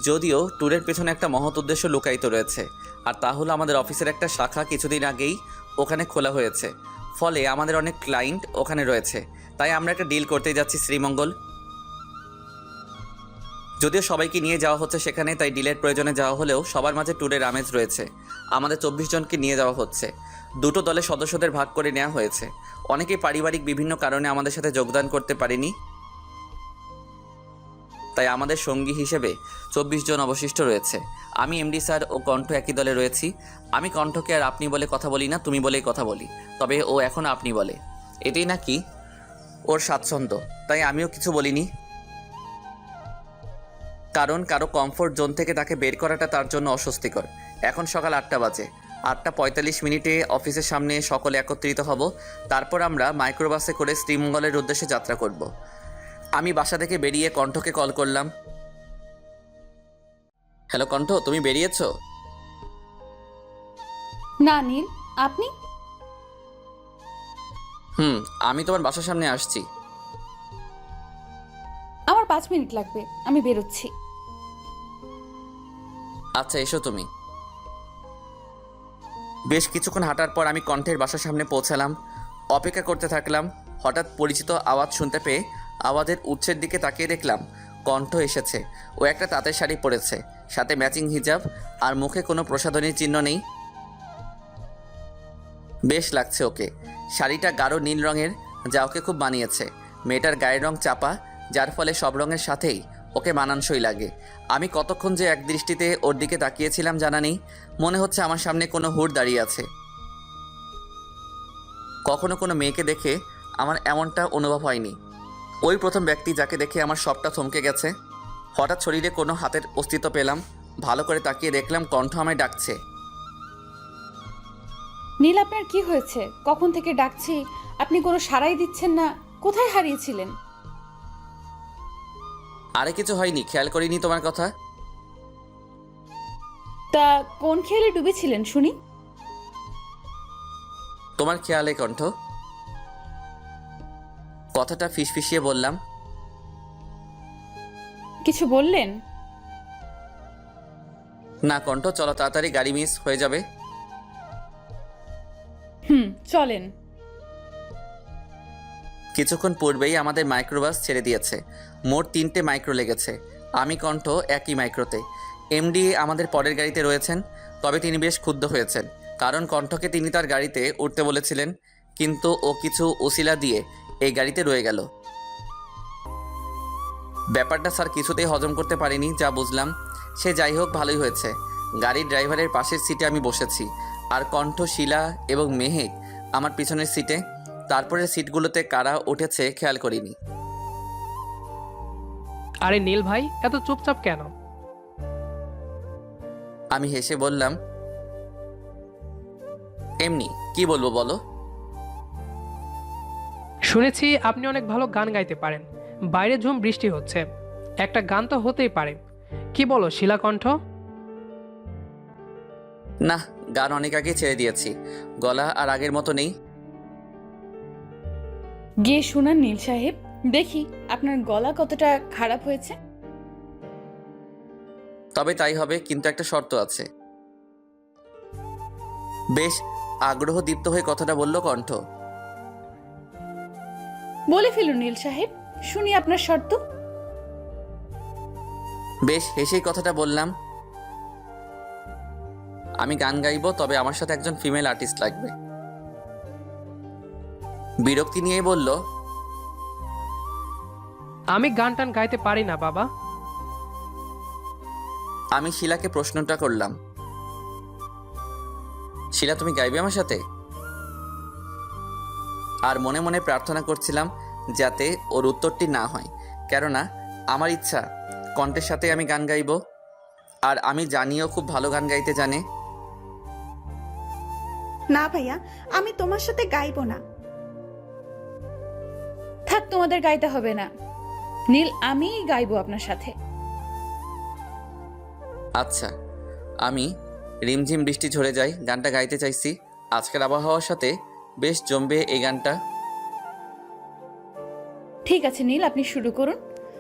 যদিও ট্যুরের পেছনে একটা মহৎ উদ্দেশ্য লুকায়িত রয়েছে, আর তা হলো আমাদের অফিসের একটা শাখা কিছুদিন আগেই ওখানে খোলা হয়েছে। ফলে আমাদের অনেক ক্লায়েন্ট ওখানে রয়েছে, তাই আমরা একটা ডিল করতেই যাচ্ছি শ্রীমঙ্গল। যদিও সবাইকে নিয়ে যাওয়া হচ্ছে সেখানে, তাই ডিলের প্রয়োজনে যাওয়া হলেও সবার মাঝে ট্যুরের আমেজ রয়েছে। আমাদের 24 জনকে নিয়ে যাওয়া হচ্ছে। 2টো দলের সদস্যদের ভাগ করে নেওয়া হয়েছে। অনেকেই পারিবারিক বিভিন্ন কারণে আমাদের সাথে যোগদান করতে পারেনি, তাই আমাদের সঙ্গী হিসেবে 24 জন অবশিষ্ট রয়েছে। আমি এমডি স্যার ও কণ্ঠ একই দলে রয়েছি। আমি কণ্ঠকে আর আপনি বলে কথা বলি না, তুমি বলেই কথা বলি। তবে ও এখন আপনি বলে, এটাই নাকি ওর স্বাচ্ছন্দ্য, তাই আমিও কিছু বলিনি। কারণ কারো কমফোর্ট জোন থেকে তাকে বের করাটা তার জন্য অস্বস্তিকর। এখন সকাল 8টা বাজে। 8:45 অফিসের সামনে সকলে একত্রিত হব। তারপর আমরা মাইক্রোবাসে করে শ্রীমঙ্গলের উদ্দেশ্যে যাত্রা করব। আমি বাসা থেকে বেরিয়ে কণ্ঠকে কল করলাম। হ্যালো কণ্ঠ, তুমি বেরিয়েছো? না নীল, আপনি? আমি তোমার বাসার সামনে আসছি। আমার 5 মিনিট লাগবে, আমি বেরোচ্ছি। আচ্ছা এসো তুমি। বেশ কিছুক্ষণ হাঁটার পর আমি কণ্ঠের বাসার সামনে পৌঁছালাম। অপেক্ষা করতে থাকলাম। হঠাৎ পরিচিত আওয়াজ শুনতে পেয়ে আওয়াজের উৎসের দিকে তাকিয়ে দেখলাম কণ্ঠ এসেছে। ও একটা তাঁতের শাড়ি পরেছে, সাথে ম্যাচিং হিজাব, আর মুখে কোনো প্রসাধনীর চিহ্ন নেই। বেশ লাগছে ওকে। শাড়িটা গাঢ় নীল রঙের, যা ওকে খুব মানিয়েছে। মেয়েটার গায়ের রং চাপা, যার ফলে সব রঙের সাথেই ওকে মানানসই লাগে। আমি কতক্ষণ যে এক দৃষ্টিতে ওর দিকে তাকিয়েছিলাম জানা নেই। মনে হচ্ছে আমার সামনে কোনো হুড় দাঁড়িয়ে আছে। কখনো কোনো মেয়েকে দেখে আমার এমনটা অনুভব হয়নি। ওই প্রথম ব্যক্তি যাকে দেখে আমার সবটা থমকে গেছে। হঠাৎ শরীরে কোনো হাতের অস্তিত্ব পেলাম। ভালো করে তাকিয়ে দেখলাম কণ্ঠ আমায় ডাকছে। নীল, আপনার কি হয়েছে? কখন থেকে ডাকছি, আপনি কোনো সাড়াই দিচ্ছেন না। কোথায় হারিয়েছিলেন? আরে কিছু হয়নি, খেয়াল করিনি তোমার কথা। তা কোন খেয়ালে ডুবেছিলেন শুনি? তোমার খেয়ালে কণ্ঠ। কথাটা ফিসফিসিয়ে বললাম। কিছু বললেন? না কণ্ঠ, চলো তাড়াতাড়ি, গাড়ি মিস হয়ে যাবে। চলেন। কিছুক্ষণ পূর্বেই আমাদের মাইক্রোবাস ছেড়ে দিয়েছে। মোট 3টে মাইক্রো লেগেছে। আমি কণ্ঠ একই মাইক্রোতে। এমডি আমাদের পরের গাড়িতে রয়েছেন। তবে তিনি বেশ ক্ষুব্ধ হয়েছেন, কারণ কণ্ঠকে তিনি তার গাড়িতে উঠতে বলেছিলেন, কিন্তু ও কিছু উসিলা দিয়ে এই গাড়িতে রয়ে গেল। ব্যাপারটা স্যার কিছুতেই হজম করতে পারিনি। যা বুঝলাম সে যাই হোক, ভালোই হয়েছে। গাড়ির ড্রাইভারের পাশের সিটে আমি বসেছি, আর কণ্ঠ, শিলা এবং মেহেক আমার পিছনের সিটে। তারপরে সিটগুলোতে কারা উঠেছে খেয়াল করিনি। আরে নীল ভাই, এত চুপচাপ কেন? আমি হেসে বললাম, এমনি। কি বলবো বলো? শুনেছি আপনি অনেক ভালো গান গাইতে পারেন। বাইরে ঝুম বৃষ্টি হচ্ছে, একটা গান তো হতেই পারে। কি বলো শিলাকণ্ঠ? না, গান অনেক আগে ছেড়ে দিয়েছি। গলা আর আগের মতো নেই। গিয়ে শুনান নীল সাহেব, দেখি আপনার গলা কতটা খারাপ হয়েছে। তবে তাই হবে, কিন্তু একটা শর্ত আছে। বেশ আগ্রহ দীপ্ত হয়ে কথাটা বলল কণ্ঠ। বলে ফেলুন নীল সাহেব, শুনি আপনার শর্ত। বেশ হেসেই কথাটা বললাম, আমি গান গাইবো, তবে আমার সাথে একজন ফিমেল আর্টিস্ট লাগবে। বিরক্তি নিয়েই বলল, আমি গান টান গাইতে পারি না বাবা। আমি শিলাকে প্রশ্নটা করলাম, শিলা তুমি গাইবে আমার সাথে? আর মনে মনে প্রার্থনা করছিলাম যাতে ওর উত্তরটি না হয়, কেননা আমার ইচ্ছা কণ্ঠের সাথে আমি গান গাইব। আর আমি জানিও খুব ভালো গান গাইতে জানে। না ভাইয়া, আমি তোমার সাথে গাইবো না। থাক, তোমাদের গাইতে হবে না নীল, আমিই গাইবো আপনার সাথে। আচ্ছা, আমি রিমঝিম বৃষ্টি ঝরে যায় গানটা গাইতে চাইছি। আজকের আবহাওয়ার সাথে বেশ জমবে এই গানটা। ঠিক আছে নীল, আপনি শুরু করুন।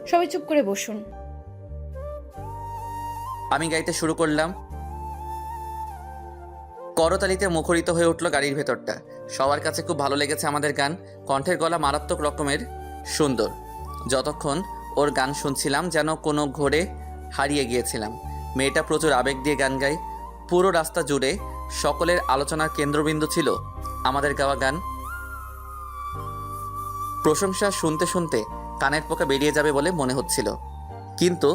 সবাই চুপ করে বসুন। আমি গাইতে শুরু করলাম। করতালিতে মুখরিত হয়ে উঠল গাড়ির ভেতরটা। সবার কাছে খুব ভালো লেগেছে আমাদের গান। কণ্ঠের গলা মারাত্মক রকমের সুন্দর। যতক্ষণ ওর গান শুনছিলাম যেন কোনো ঘোরে হারিয়ে গিয়েছিলাম। মেয়েটা প্রচুর আবেগ দিয়ে গান গায়। পুরো রাস্তা জুড়ে সকলের আলোচনার কেন্দ্রবিন্দু ছিল আমাদের গাওয়া গান। প্রশংসা শুনতে শুনতে কানের পোকা বেরিয়ে যাবে বলে মনে হচ্ছিল, কিন্তু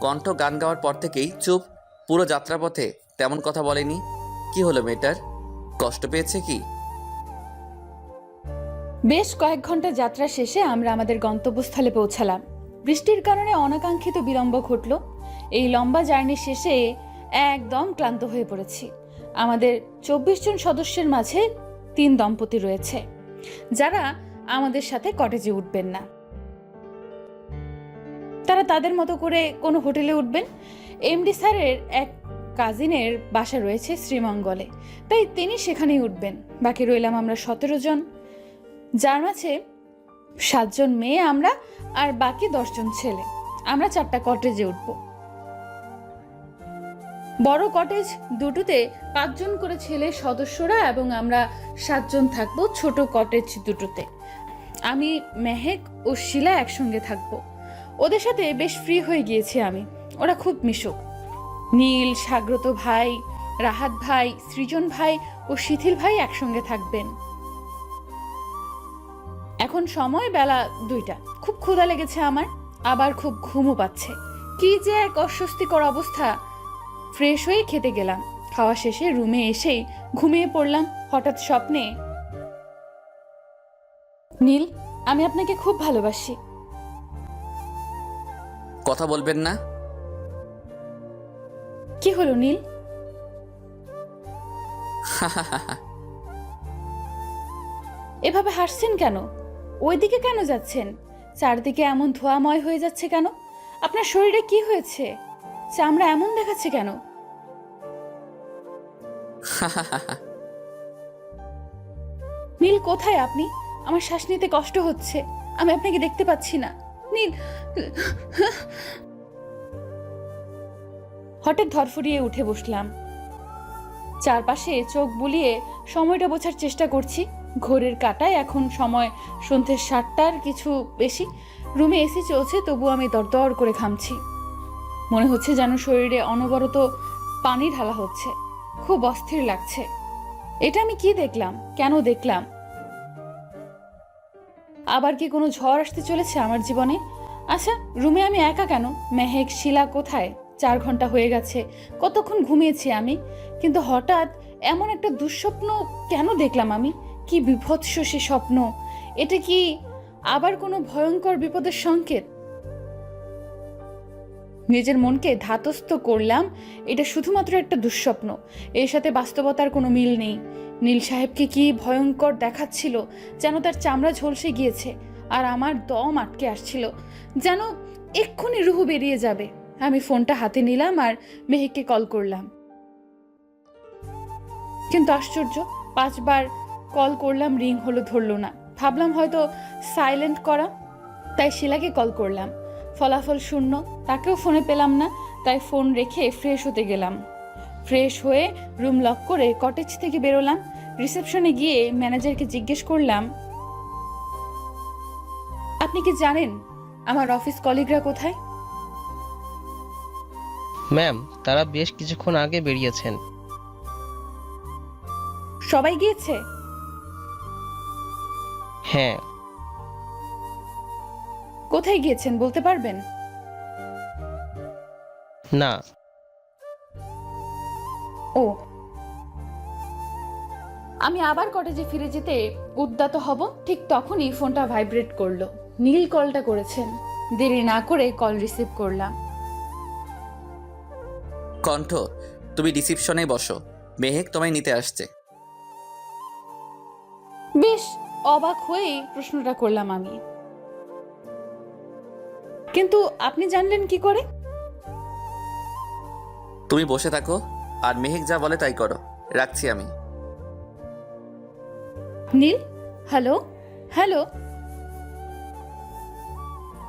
কণ্ঠ গান গাওয়ার পর থেকেই চুপ। পুরো যাত্রাপথে তেমন কথা বলেনি। কি হলো মেয়েটার? কষ্ট পেয়েছে কি? বেশ কয়েক ঘন্টা যাত্রা শেষে আমরা আমাদের গন্তব্যস্থলে পৌঁছালাম। বৃষ্টির কারণে অনাকাঙ্ক্ষিত বিলম্ব ঘটল। এই লম্বা জার্নি শেষে একদম ক্লান্ত হয়ে পড়েছি। আমাদের 24 জন সদস্যের মাঝে 3 দম্পতি রয়েছে, যারা আমাদের সাথে কটেজে উঠবেন না। তারা তাদের মতো করে কোনো হোটেলে উঠবেন। এমডি স্যারের এক কাজিনের বাসা রয়েছে শ্রীমঙ্গলে, তাই তিনি সেখানেই উঠবেন। বাকি রইলাম আমরা 17 জন, যার মাঝে 7 জন মেয়ে আমরা, আর বাকি 10 জন ছেলে। আমরা 4টা কটেজে উঠব। বড় কটেজ দুটোতে 5 জন করে ছেলে সদস্যরা এবং আমরা 7 জন থাকবো ছোট কটেজ দুটোতে। আমি, মেহেক ও শিলা একসঙ্গে থাকবো। ওদের সাথে বেশ ফ্রি হয়ে গিয়েছি আমি। ওরা খুব মিশুক। নীল, সাগ্রত ভাই, রাহাত ভাই, সৃজন ভাই ও শিথিল ভাই একসঙ্গে থাকবেন। এখন সময় বেলা 2টা। খুব ক্ষুধা লেগেছে আমার, আবার খুব ঘুমও পাচ্ছে। কি যে এক অস্বস্তিকর অবস্থা। ফ্রেশ হয়ে খেতে গেলাম। খাওয়া শেষে রুমে এসেই ঘুমিয়ে পড়লাম। হঠাৎ স্বপ্নে, নীল, আমি আপনাকে খুব ভালোবাসি। কথা বলবেন না? কি হলো নীল? এভাবে হাসছেন কেন? ওইদিকে কেন যাচ্ছেন? চারদিকে এমন ধোঁয়াময় হয়ে যাচ্ছে কেন? আপনার শরীরে কি হয়েছে? চামড়া এমন দেখাচ্ছে কেন? নীল, কোথায় আপনি? আমার শ্বাস নিতে কষ্ট হচ্ছে। আমি আপনাকে দেখতে পাচ্ছি না। নীল। হঠাৎ ধরফরিয়ে উঠে বসলাম। চারপাশে চোখ বুলিয়ে সময়টা বোঝার চেষ্টা করছি। ঘড়ির কাঁটায় এখন সময় সন্ধ্যে 7টার কিছু বেশি। রুমে এসি চলছে, তবু আমি দরদর করে ঘামছি। মনে হচ্ছে যেন শরীরে অনবরত পানি ঢালা হচ্ছে। খুব অস্থির লাগছে। এটা আমি কি দেখলাম? কেন দেখলাম? আবার কি কোনো ঝড় আসতে চলেছে আমার জীবনে? আচ্ছা, রুমে আমি একা কেন? মেহেক, শিলা কোথায়? 4 ঘন্টা হয়ে গেছে। কতক্ষণ ঘুমিয়েছি আমি? কিন্তু হঠাৎ এমন একটা দুঃস্বপ্ন কেন দেখলাম আমি? কি বিভৎস সে স্বপ্ন! এটা কি আবার কোনো ভয়ঙ্কর বিপদের সংকেত? নিজের মনকে ধাতস্থ করলাম, এটা শুধুমাত্র একটা দুঃস্বপ্ন। এর সাথে বাস্তবতার কোনো মিল নেই। নীল সাহেবকে কি ভয়ঙ্কর দেখাচ্ছিল, যেন তার চামড়া ঝলসে গিয়েছে আর আমার দম আটকে আসছিল, যেন এক্ষুনি রুহু বেরিয়ে যাবে। আমি ফোনটা হাতে নিলাম আর মেহেককে কল করলাম। কিন্তু আশ্চর্য, 5 বার কল করলাম, রিং হলো, ধরলো না। ভাবলাম হয়তো সাইলেন্ট করা, তাই শিলাকে কল করলাম। ফলাফল শূন্য। তাকেও ফোনে পেলাম না, তাই ফোন রেখে ফ্রেশ হতে গেলাম। ফ্রেশ হয়ে রুম লক করে কটেজ থেকে বেরোলাম। রিসেপশনে গিয়ে ম্যানেজারকে জিজ্ঞেস করলাম, আপনি কি জানেন আমার অফিস কলিগরা কোথায়? ম্যাম, তারা বেশ কিছুক্ষণ আগে বেরিয়েছেন। সবাই গিয়েছে? হ্যাঁ। কোথায় গিয়েছেন বলতে পারবেন? না। ও। আমি আবার কটেজে ফিরে যেতে উদ্যত হব, ঠিক তখনই ফোনটা ভাইব্রেট করলো। নীল কলটা করেছেন। দেরি না করে কল রিসিভ করলাম। কণ্ঠ, তুমি রিসিপশনে বসো, মেহেক তোমায় নিতে আসছে। বেশ অবাক হয়ে প্রশ্নটা করলাম আমি। কিন্তু আপনি জানলেন কি করে? তুমি বসে থাকো আর মেহেক যা বলে তাই করো। রাখছি আমি। নীল, হ্যালো হ্যালো।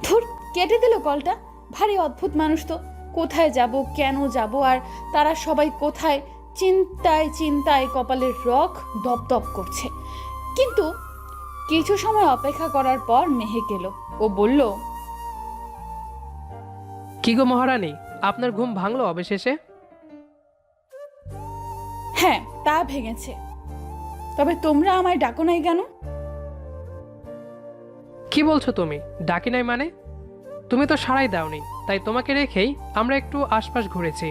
ধুর, কেটে দিল কলটা। ভারী অদ্ভুত মানুষ তো। কোথায় যাব, কেন যাব, আর তারা সবাই কোথায়? চিন্তায় চিন্তায় কপালের রগ দপদপ করছে। কিন্তু কিছু সময় অপেক্ষা করার পর মেহেক এলো। ও বলল, কি গো মহারানী, আপনার ঘুম ভাঙলো অবশেষে? হ্যাঁ, তা ভেঙেছে। তবে তোমরা আমায় ডাকো নাই কেন? কি বলছো তুমি? ডাকি নাই মানে? তুমি তো সাড়াই দাওনি, তাই তোমাকে রেখেই আমরা একটু আশপাশ ঘুরেছি।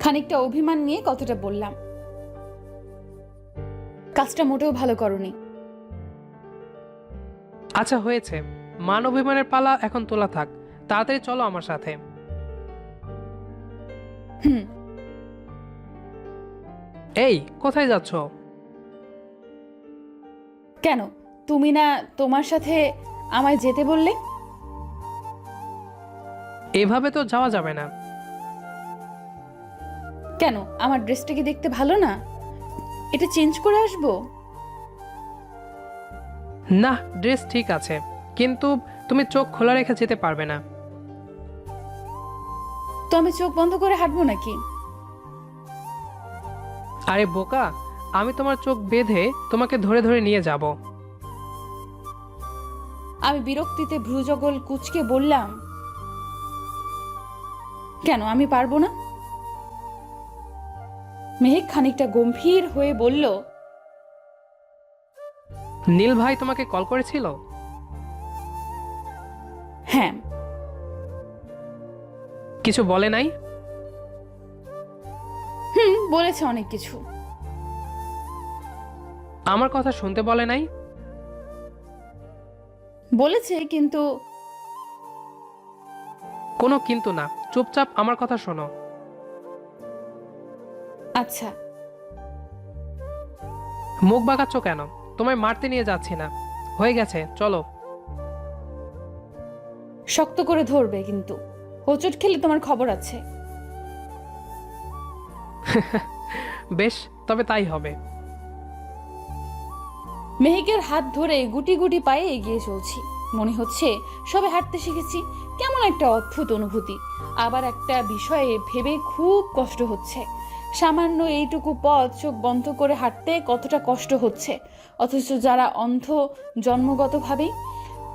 খানিকটা অভিমান নিয়ে কতটা বললাম। কাজটা মোটেও ভালো করনি। আচ্ছা হয়েছে, মান অভিমানের পালা এখন তোলা থাক। তাড়াতাড়ি চলো আমার সাথে। হুম। এই, কোথায় যাচ্ছ? কেন, তুমি না তোমার সাথে আমায় যেতে বললে? এভাবে তো যাওয়া যাবে না। কেন, আমার ড্রেসটা কি দেখতে ভালো না? এটা চেঞ্জ করে আসবো? না, ড্রেস ঠিক আছে, কিন্তু তুমি চোখ খোলা রেখে যেতে পারবে না। তো আমি চোখ বন্ধ করে হাঁটবো নাকি? আরে বোকা, আমি তোমার চোখ বেঁধে তোমাকে ধরে ধরে নিয়ে যাব। আমি বিরক্তিতে ভ্রুজগল কুচকে বললাম, কেন আমি পারবো না? মেহেক খানিকটা গম্ভীর হয়ে বলল, নীল ভাই তোমাকে কল করেছিল? হ্যাঁ। কিছু বলে নাই? বলেছে অনেক কিছু। আমার কথা শুনতে বলে নাই? বলেছে কিন্তু কোনো কিন্তু না, চুপচাপ আমার কথা শোনো। আচ্ছা। মুখ বাঁকাচ্ছ কেন? তোমায় মারতে নিয়ে যাচ্ছি না, হয়ে গেছে, চলো। শক্ত করে ধরবে কিন্তু, হোঁচট খেলে তোমার খবর আছে। বেশ, তবে তাই হবে। মেহেকের হাত ধরে গুটি গুটি পায়ে এগিয়ে চলছি। মনে হচ্ছে সবে হাঁটতে শিখেছি। কেমন একটা অদ্ভুত অনুভূতি। আবার একটা বিষয়ে ভেবে খুব কষ্ট হচ্ছে। সামান্য এইটুকু পথ চোখ বন্ধ করে হাঁটতে কতটা কষ্ট হচ্ছে, অথচ যারা অন্ধ জন্মগতভাবেই,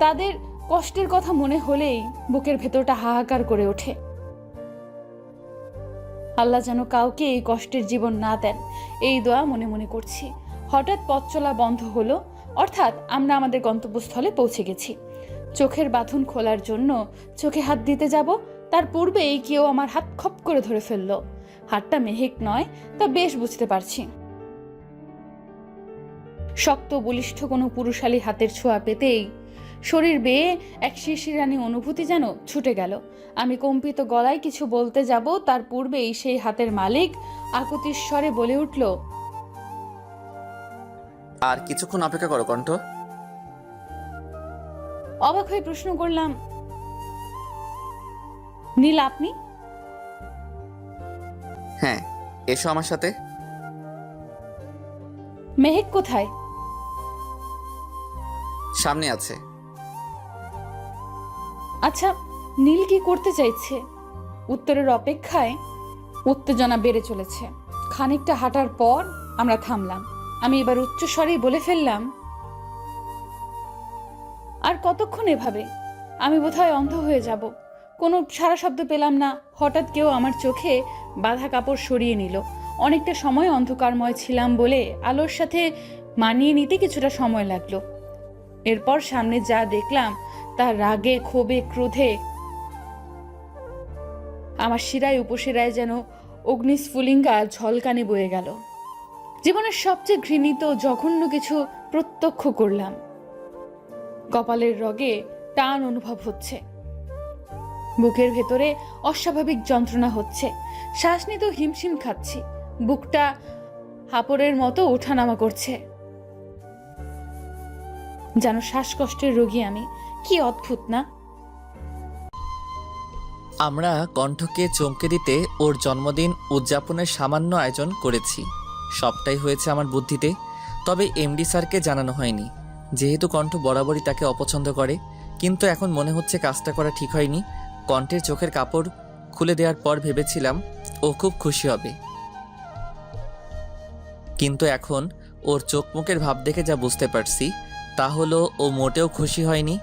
তাদের কষ্টের কথা মনে হলেই বুকের ভেতরটা হাহাকার করে ওঠে। আল্লাহ যেন কাউকে এই কষ্টের জীবন না দেন, এই দোয়া মনে মনে করছি। হঠাৎ পথ চলা বন্ধ হলো, অর্থাৎ আমরা আমাদের গন্তব্যস্থলে পৌঁছে গেছি। চোখের বাঁধন খোলার জন্য চোখে হাত দিতে যাব, তার পূর্বেই কেউ আমার হাত খপ করে ধরে ফেললো। হাতটা মেহেক নয়, তা বেশ বুঝতে পারছি। শক্ত বলিষ্ঠ কোনো পুরুষালী হাতের ছোঁয়া পেতেই শরীর বেয়ে এক শিশিরানি অনুভূতি যেন ছুটে গেল। আমি কম্পিত গলায় কিছু বলতে যাব, তার পূর্বেই সেই হাতের মালিক আকুতির স্বরে বলে উঠল, আর কিছুক্ষণ অপেক্ষা করো কণ্ঠ। অবাক হয়ে প্রশ্ন করলাম, নীল আপনি? হ্যাঁ, এসো আমার সাথে। মেহেক কোথায়? সামনে আছে। আচ্ছা, নীল কি করতে চাইছে? উত্তরের অপেক্ষায় উত্তেজনা বেড়ে চলেছে। খানিকটা হাঁটার পর আমরা থামলাম। আমি এবার উচ্চস্বরেই বলে ফেললাম, আর কতক্ষণ এভাবে? আমি বোধহয় অন্ধ হয়ে যাব। কোনো সারা শব্দ পেলাম না। হঠাৎ কেউ আমার চোখে বাঁধা কাপড় সরিয়ে নিল। অনেকটা সময় অন্ধকারময় ছিলাম বলে আলোর সাথে মানিয়ে নিতে কিছুটা সময় লাগলো। এরপর সামনে যা দেখলাম তা রাগে, ক্ষোভে, ক্রোধে আমার শিরায় উপশিরায় যেন অগ্নিস্ফুলিঙ্গা ঝলকানি বয়ে গেল। জীবনের সবচেয়ে ঘৃণিত জঘন্য কিছু প্রত্যক্ষ করলাম। কপালের রগে টান অনুভব হচ্ছে, বুকের ভেতরে অস্বাভাবিক যন্ত্রণা হচ্ছে, শ্বাস নিতেও হিমশিম খাচ্ছি, বুকটা হাঁপড়ের মতো ওঠানামা করছে, যেন শ্বাসকষ্টের রোগী আমি। কি অদ্ভুত না? আমরা কণ্ঠকে চমকে দিতে ওর জন্মদিন উদযাপনের সামান্য আয়োজন করেছি। সবটাই হয়েছে আমার বুদ্ধিতে, তবে এমডি স্যারকে জানানো হয়নি, যেহেতু কণ্ঠ বরাবরই তাকে অপছন্দ করে। কিন্তু এখন মনে হচ্ছে কাজটা করা ঠিক হয়নি। কণ্ঠের চোখের কাপড় খুলে দেওয়ার পর ভেবেছিলাম ও খুব খুশি হবে, কিন্তু এখন ওর চোখ মুখের ভাব দেখে যা বুঝতে পারছি তা হলো ও মোটেও খুশি হয়নি।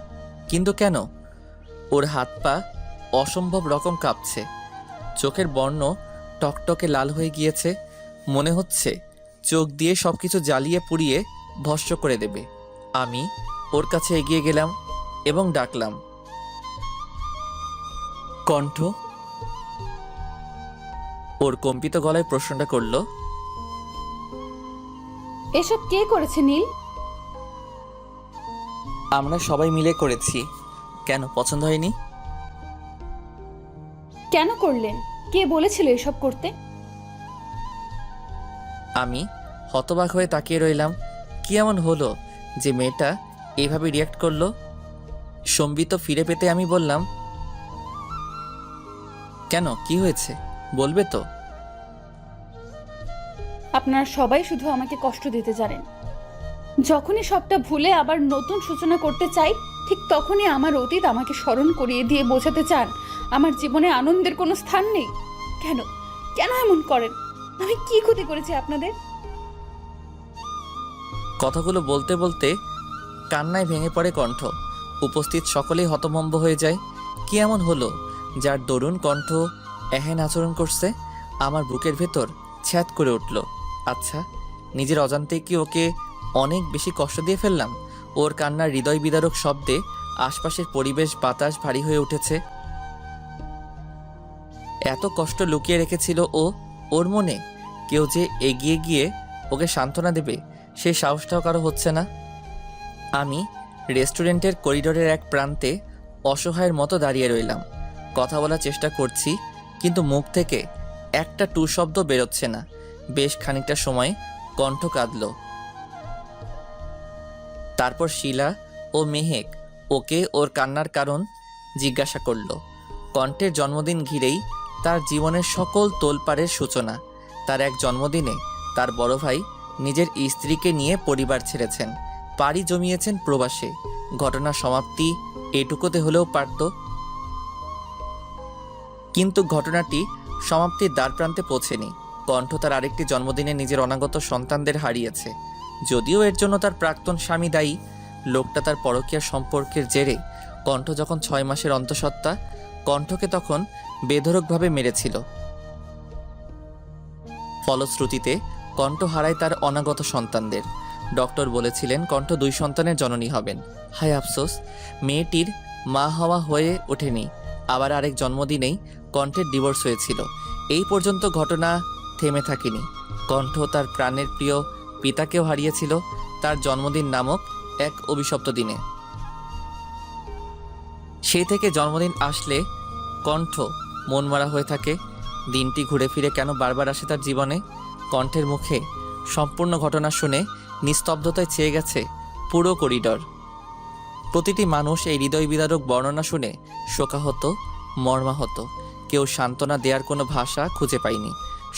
কিন্তু কেন? ওর হাত পা অসম্ভব রকম কাঁপছে, চোখের বর্ণ টকটকে লাল হয়ে গিয়েছে। মনে হচ্ছে চোখ দিয়ে সব কিছু জ্বালিয়ে পুড়িয়ে ভস্ম করে দেবে। আমি ওর কাছে এগিয়ে গেলাম এবং ডাকলাম, কণ্ঠ। ওর কম্পিত গলায় প্রশ্নটা করলো, এসব কে করেছে নীল? আমরা সবাই মিলে করেছি। কেন, পছন্দ হয়নি? কেন করলেন? কে বলেছিল এসব করতে? আমি হতবাক হয়ে তাকিয়ে রইলাম। কি এমন হলো যে মেয়েটা এভাবে রিয়াক্ট করলো? সম্বিত ফিরে পেতে আমি বললাম, কেন, কি হয়েছে, বলবে তো? আপনারা সবাই শুধু আমাকে কষ্ট দিতে জানেন। যখনই সবটা ভুলে আবার নতুন সূচনা করতে চাই, ঠিক তখনই আমার অতীত আমাকে স্মরণ করিয়ে দিয়ে বোঝাতে চান আমার জীবনে আনন্দের কোনো স্থান নেই। কেন কেন এমন করেন? আমি কি ক্ষতি করেছি আপনাদের? কথাগুলো বলতে বলতে কান্নায় ভেঙে পড়ে কণ্ঠ। উপস্থিত সকলেই হতভম্ব হয়ে যায়। কি এমন হলো যার দরুন কণ্ঠ এহেন আচরণ করছে? আমার বুকের ভেতর ছ্যাদ করে উঠল। আচ্ছা, নিজের অজান্তেই কি ওকে অনেক বেশি কষ্ট দিয়ে ফেললাম? ওর কান্নার হৃদয় বিদারক শব্দে আশপাশের পরিবেশ বাতাস ভারী হয়ে উঠেছে। এত কষ্ট লুকিয়ে রেখেছিল ও ওর মনে, কেউ যে এগিয়ে গিয়ে ওকে সান্ত্বনা দেবে সেই সাহসটাও কারো হচ্ছে না। আমি রেস্টুরেন্টের করিডোরের এক প্রান্তে অসহায়ের মতো দাঁড়িয়ে রইলাম। কথা বলার চেষ্টা করছি, কিন্তু মুখ থেকে একটা টু শব্দ বেরোচ্ছে না। বেশ খানিকটা সময় কণ্ঠ কাঁদল। তারপর শিলা ও মেহেক ওকে ওর কান্নার কারণ জিজ্ঞাসা করল। কণ্ঠের জন্মদিন ঘিরেই তার জীবনের সকল তোলপাড়ের সূচনা। তার এক জন্মদিনে তার বড় ভাই নিজের স্ত্রীকে নিয়ে পরিবার ছেড়েছেন, পাড়ি জমিয়েছেন প্রবাসে। ঘটনার সমাপ্তি এটুকুতে হলেও পারত, কিন্তু ঘটনাটি সমাপ্তির দ্বারপ্রান্তে পৌঁছেনি। কণ্ঠ তার আরেকটি জন্মদিনে নিজের অনাগত সন্তানদের হারিয়েছে। যদিও এর জন্য তার প্রাক্তন স্বামী দায়ী। লোকটা তার পরকীয়া সম্পর্কের জেরে কণ্ঠ যখন 6 মাসের অন্তঃসত্ত্বা, কণ্ঠকে তখন বেধড়কভাবে মেরেছিল। ফলশ্রুতিতে কণ্ঠ হারায় তার অনাগত সন্তানদের। ডক্টর বলেছিলেন কণ্ঠ 2 সন্তানের জননী হবেন। হায় আফসোস, মেয়েটির মা হওয়া হয়ে ওঠেনি। আবার আরেক জন্মদিনেই কণ্ঠের ডিভোর্স হয়েছিল। এই পর্যন্ত ঘটনা থেমে থাকেনি। কণ্ঠ তার প্রাণের প্রিয় পিতাকেও হারিয়েছিল তার জন্মদিন নামক এক অভিশপ্ত দিনে। সেই থেকে জন্মদিন আসলে কণ্ঠ মনমরা হয়ে থাকে। দিনটি ঘুরে ফিরে কেন বারবার আসে তার জীবনে? কণ্ঠের মুখে সম্পূর্ণ ঘটনা শুনে নিস্তব্ধতায় ছেয়ে গেছে পুরো করিডর। প্রতিটি মানুষ এই হৃদয় বিদারক বর্ণনা শুনে শোকাহত, মর্মাহত। কেউ সান্ত্বনা দেওয়ার কোনো ভাষা খুঁজে পায়নি।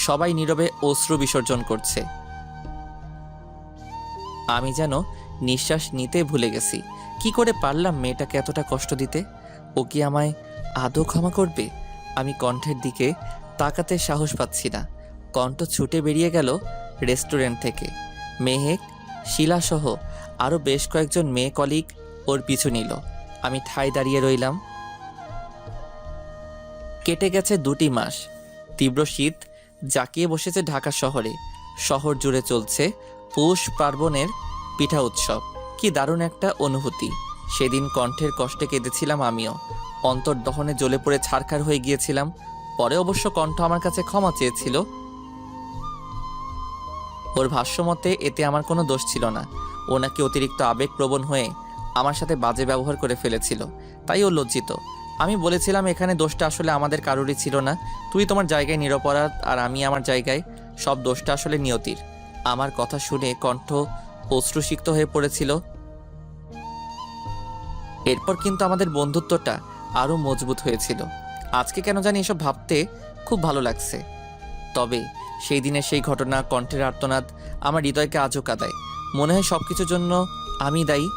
সবাই নীরবে অশ্রু বিসর্জন করছে। আমি যেন নিঃশ্বাস নিতে ভুলে গেছি। কি করে পারলাম মেয়েটাকে এতটা কষ্ট দিতে? ও কি আমায় আদৌ ক্ষমা করবে? আমি কণ্ঠের দিকে তাকাতে সাহস পাচ্ছি না। কণ্ঠ ছুটে বেরিয়ে গেল রেস্টুরেন্ট থেকে। মেহেক, শিলাসহ আরও বেশ কয়েকজন মেয়ে কলিগ ওর পিছু নিল। আমি ঠায় দাঁড়িয়ে রইলাম। কেটে গেছে 2টি মাস। তীব্র শীত জাঁকিয়ে বসেছে ঢাকা শহরে। শহর জুড়ে চলছে পৌষ পার্বণের পিঠা উৎসব। কি দারুণ একটা অনুভূতি। সেদিন কণ্ঠের কষ্টে কেঁদেছিলাম আমিও। অন্তর্দহনে জ্বলে পড়ে ছারখার হয়ে গিয়েছিলাম। পরে অবশ্য কণ্ঠ আমার কাছে ক্ষমা চেয়েছিল। ওর ভাষ্যমতে এতে আমার কোনো দোষ ছিল না। ও নাকি অতিরিক্ত আবেগপ্রবণ হয়ে আমার সাথে বাজে ব্যবহার করে ফেলেছিল, তাই ও লজ্জিত। আমি বলেছিলাম এখানে দোষটা আসলে আমাদের কারোরই ছিল না। তুই তোমার জায়গায় নিরপরাধ আর আমি আমার জায়গায়। সব দোষটা আসলে নিয়তির। আমার কথা শুনে কণ্ঠ অশ্রুসিক্ত হয়ে পড়েছিল। এরপর কিন্তু আমাদের বন্ধুত্বটা আরও মজবুত হয়েছিল। আজকে কেন জানি এসব ভাবতে খুব ভালো লাগছে। তবে সেই দিনের সেই ঘটনা, কণ্ঠের আর্তনাদ আমার হৃদয়কে আজও কাঁদায়। মনে হয় সব কিছুর জন্য আমি দায়ী।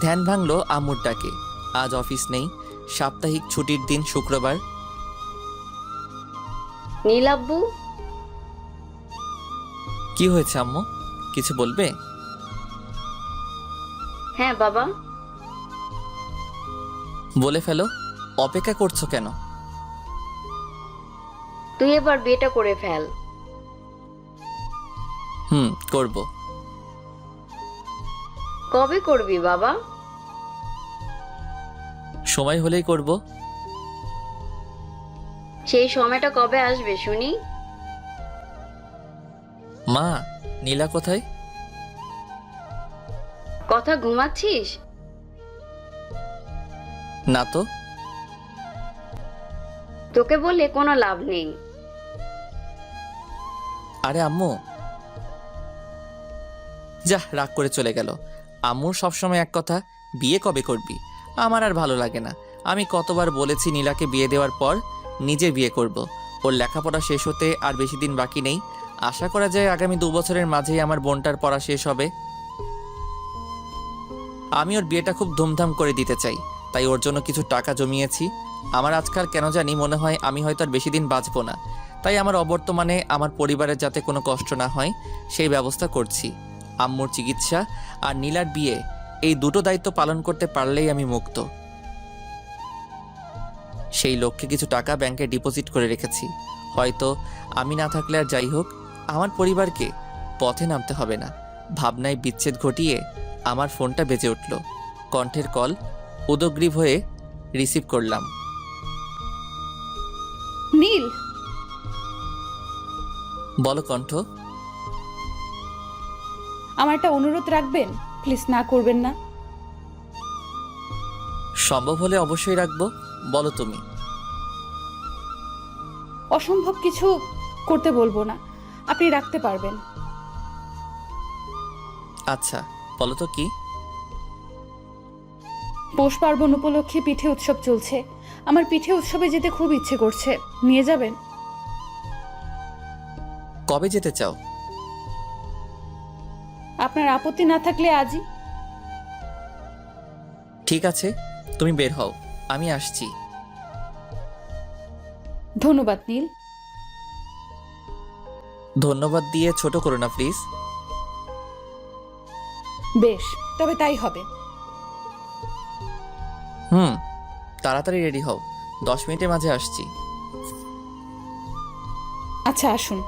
ধ্যান ভাঙলো আম্মুর ডাকে। আজ অফিস নেই, সাপ্তাহিক ছুটির দিন শুক্রবার। নীলাব্বু, কি হয়েছে আম্মু? কিছু বলবে? হ্যাঁ বাবা। বলে ফেলো। অপেক্ষা করছো কেন? তুই এবার বিয়েটা করে ফেল। করব। কবে করবি বাবা? সময় হলেই করব। সেই সময়টা কবে আসবে শুনি? মা, নীলা কোথায়? কথা ঘুমাচ্ছিস? না তো। তোকে বলে কোনো লাভ নেই। আরে আম্মু, যা রাগ করে চলে গেল। আম্মুর সবসময় এক কথা, বিয়ে কবে করবি? আমার আর ভালো লাগে না। আমি কতবার বলেছি নীলাকে বিয়ে দেওয়ার পর নিজে বিয়ে করব। ওর লেখাপড়া শেষ হতে আর বেশি দিন বাকি নেই। আশা করা যায় আগামী 2 বছরের মাঝেই আমার বোনটার পড়া শেষ হবে। আমি ওর বিয়েটা খুব ধুমধাম করে দিতে চাই, তাই ওর জন্য কিছু টাকা জমিয়েছি। আমার আজকাল কেন জানি মনে হয় আমি হয়তো আর বেশি দিন বাঁচব না। তাই আমার অবর্তমানে আমার পরিবারের যাতে কোনো কষ্ট না হয় সেই ব্যবস্থা করছি। আম্মুর চিকিৎসা আর নীলার বিয়ে, এই দুটো দায়িত্ব পালন করতে পারলেই আমি মুক্ত। সেই লক্ষ্যে কিছু টাকা ব্যাংকে ডিপোজিট করে রেখেছি। হয়তো আমি না থাকলে আর যাই হোক, আমার পরিবারকে পথে নামতে হবে না। ভাবনায় বিচ্ছেদ ঘটিয়ে আমার ফোনটা বেজে উঠল। কণ্ঠের কল। উদগ্রীব হয়ে রিসিভ করলাম। নীল, বলো কণ্ঠ। আমার একটা অনুরোধ রাখবেন? প্লিজ, না করবেন না। সম্ভব হলে অবশ্যই রাখবো, বলো তুমি। অসম্ভব কিছু করতে বলবো না, আপনি রাখতে পারবেন। আচ্ছা, বলো তো কি। পৌষ পার্বণ উপলক্ষে পিঠে উৎসব চলছে। আমার পিঠে উৎসবে যেতে খুব ইচ্ছে করছে, নিয়ে যাবেন? কবে যেতে চাও? আপনার আপত্তি না থাকলে আজই। ঠিক আছে, তুমি বের হও, আমি আসছি। ধন্যবাদ নীল। ধন্যবাদ দিয়ে ছোট করো না প্লিজ। বেশ, তবে তাই হবে। তাড়াতাড়ি রেডি হও, 10 মিনিটের মাঝে আসছি। আচ্ছা, আসুন।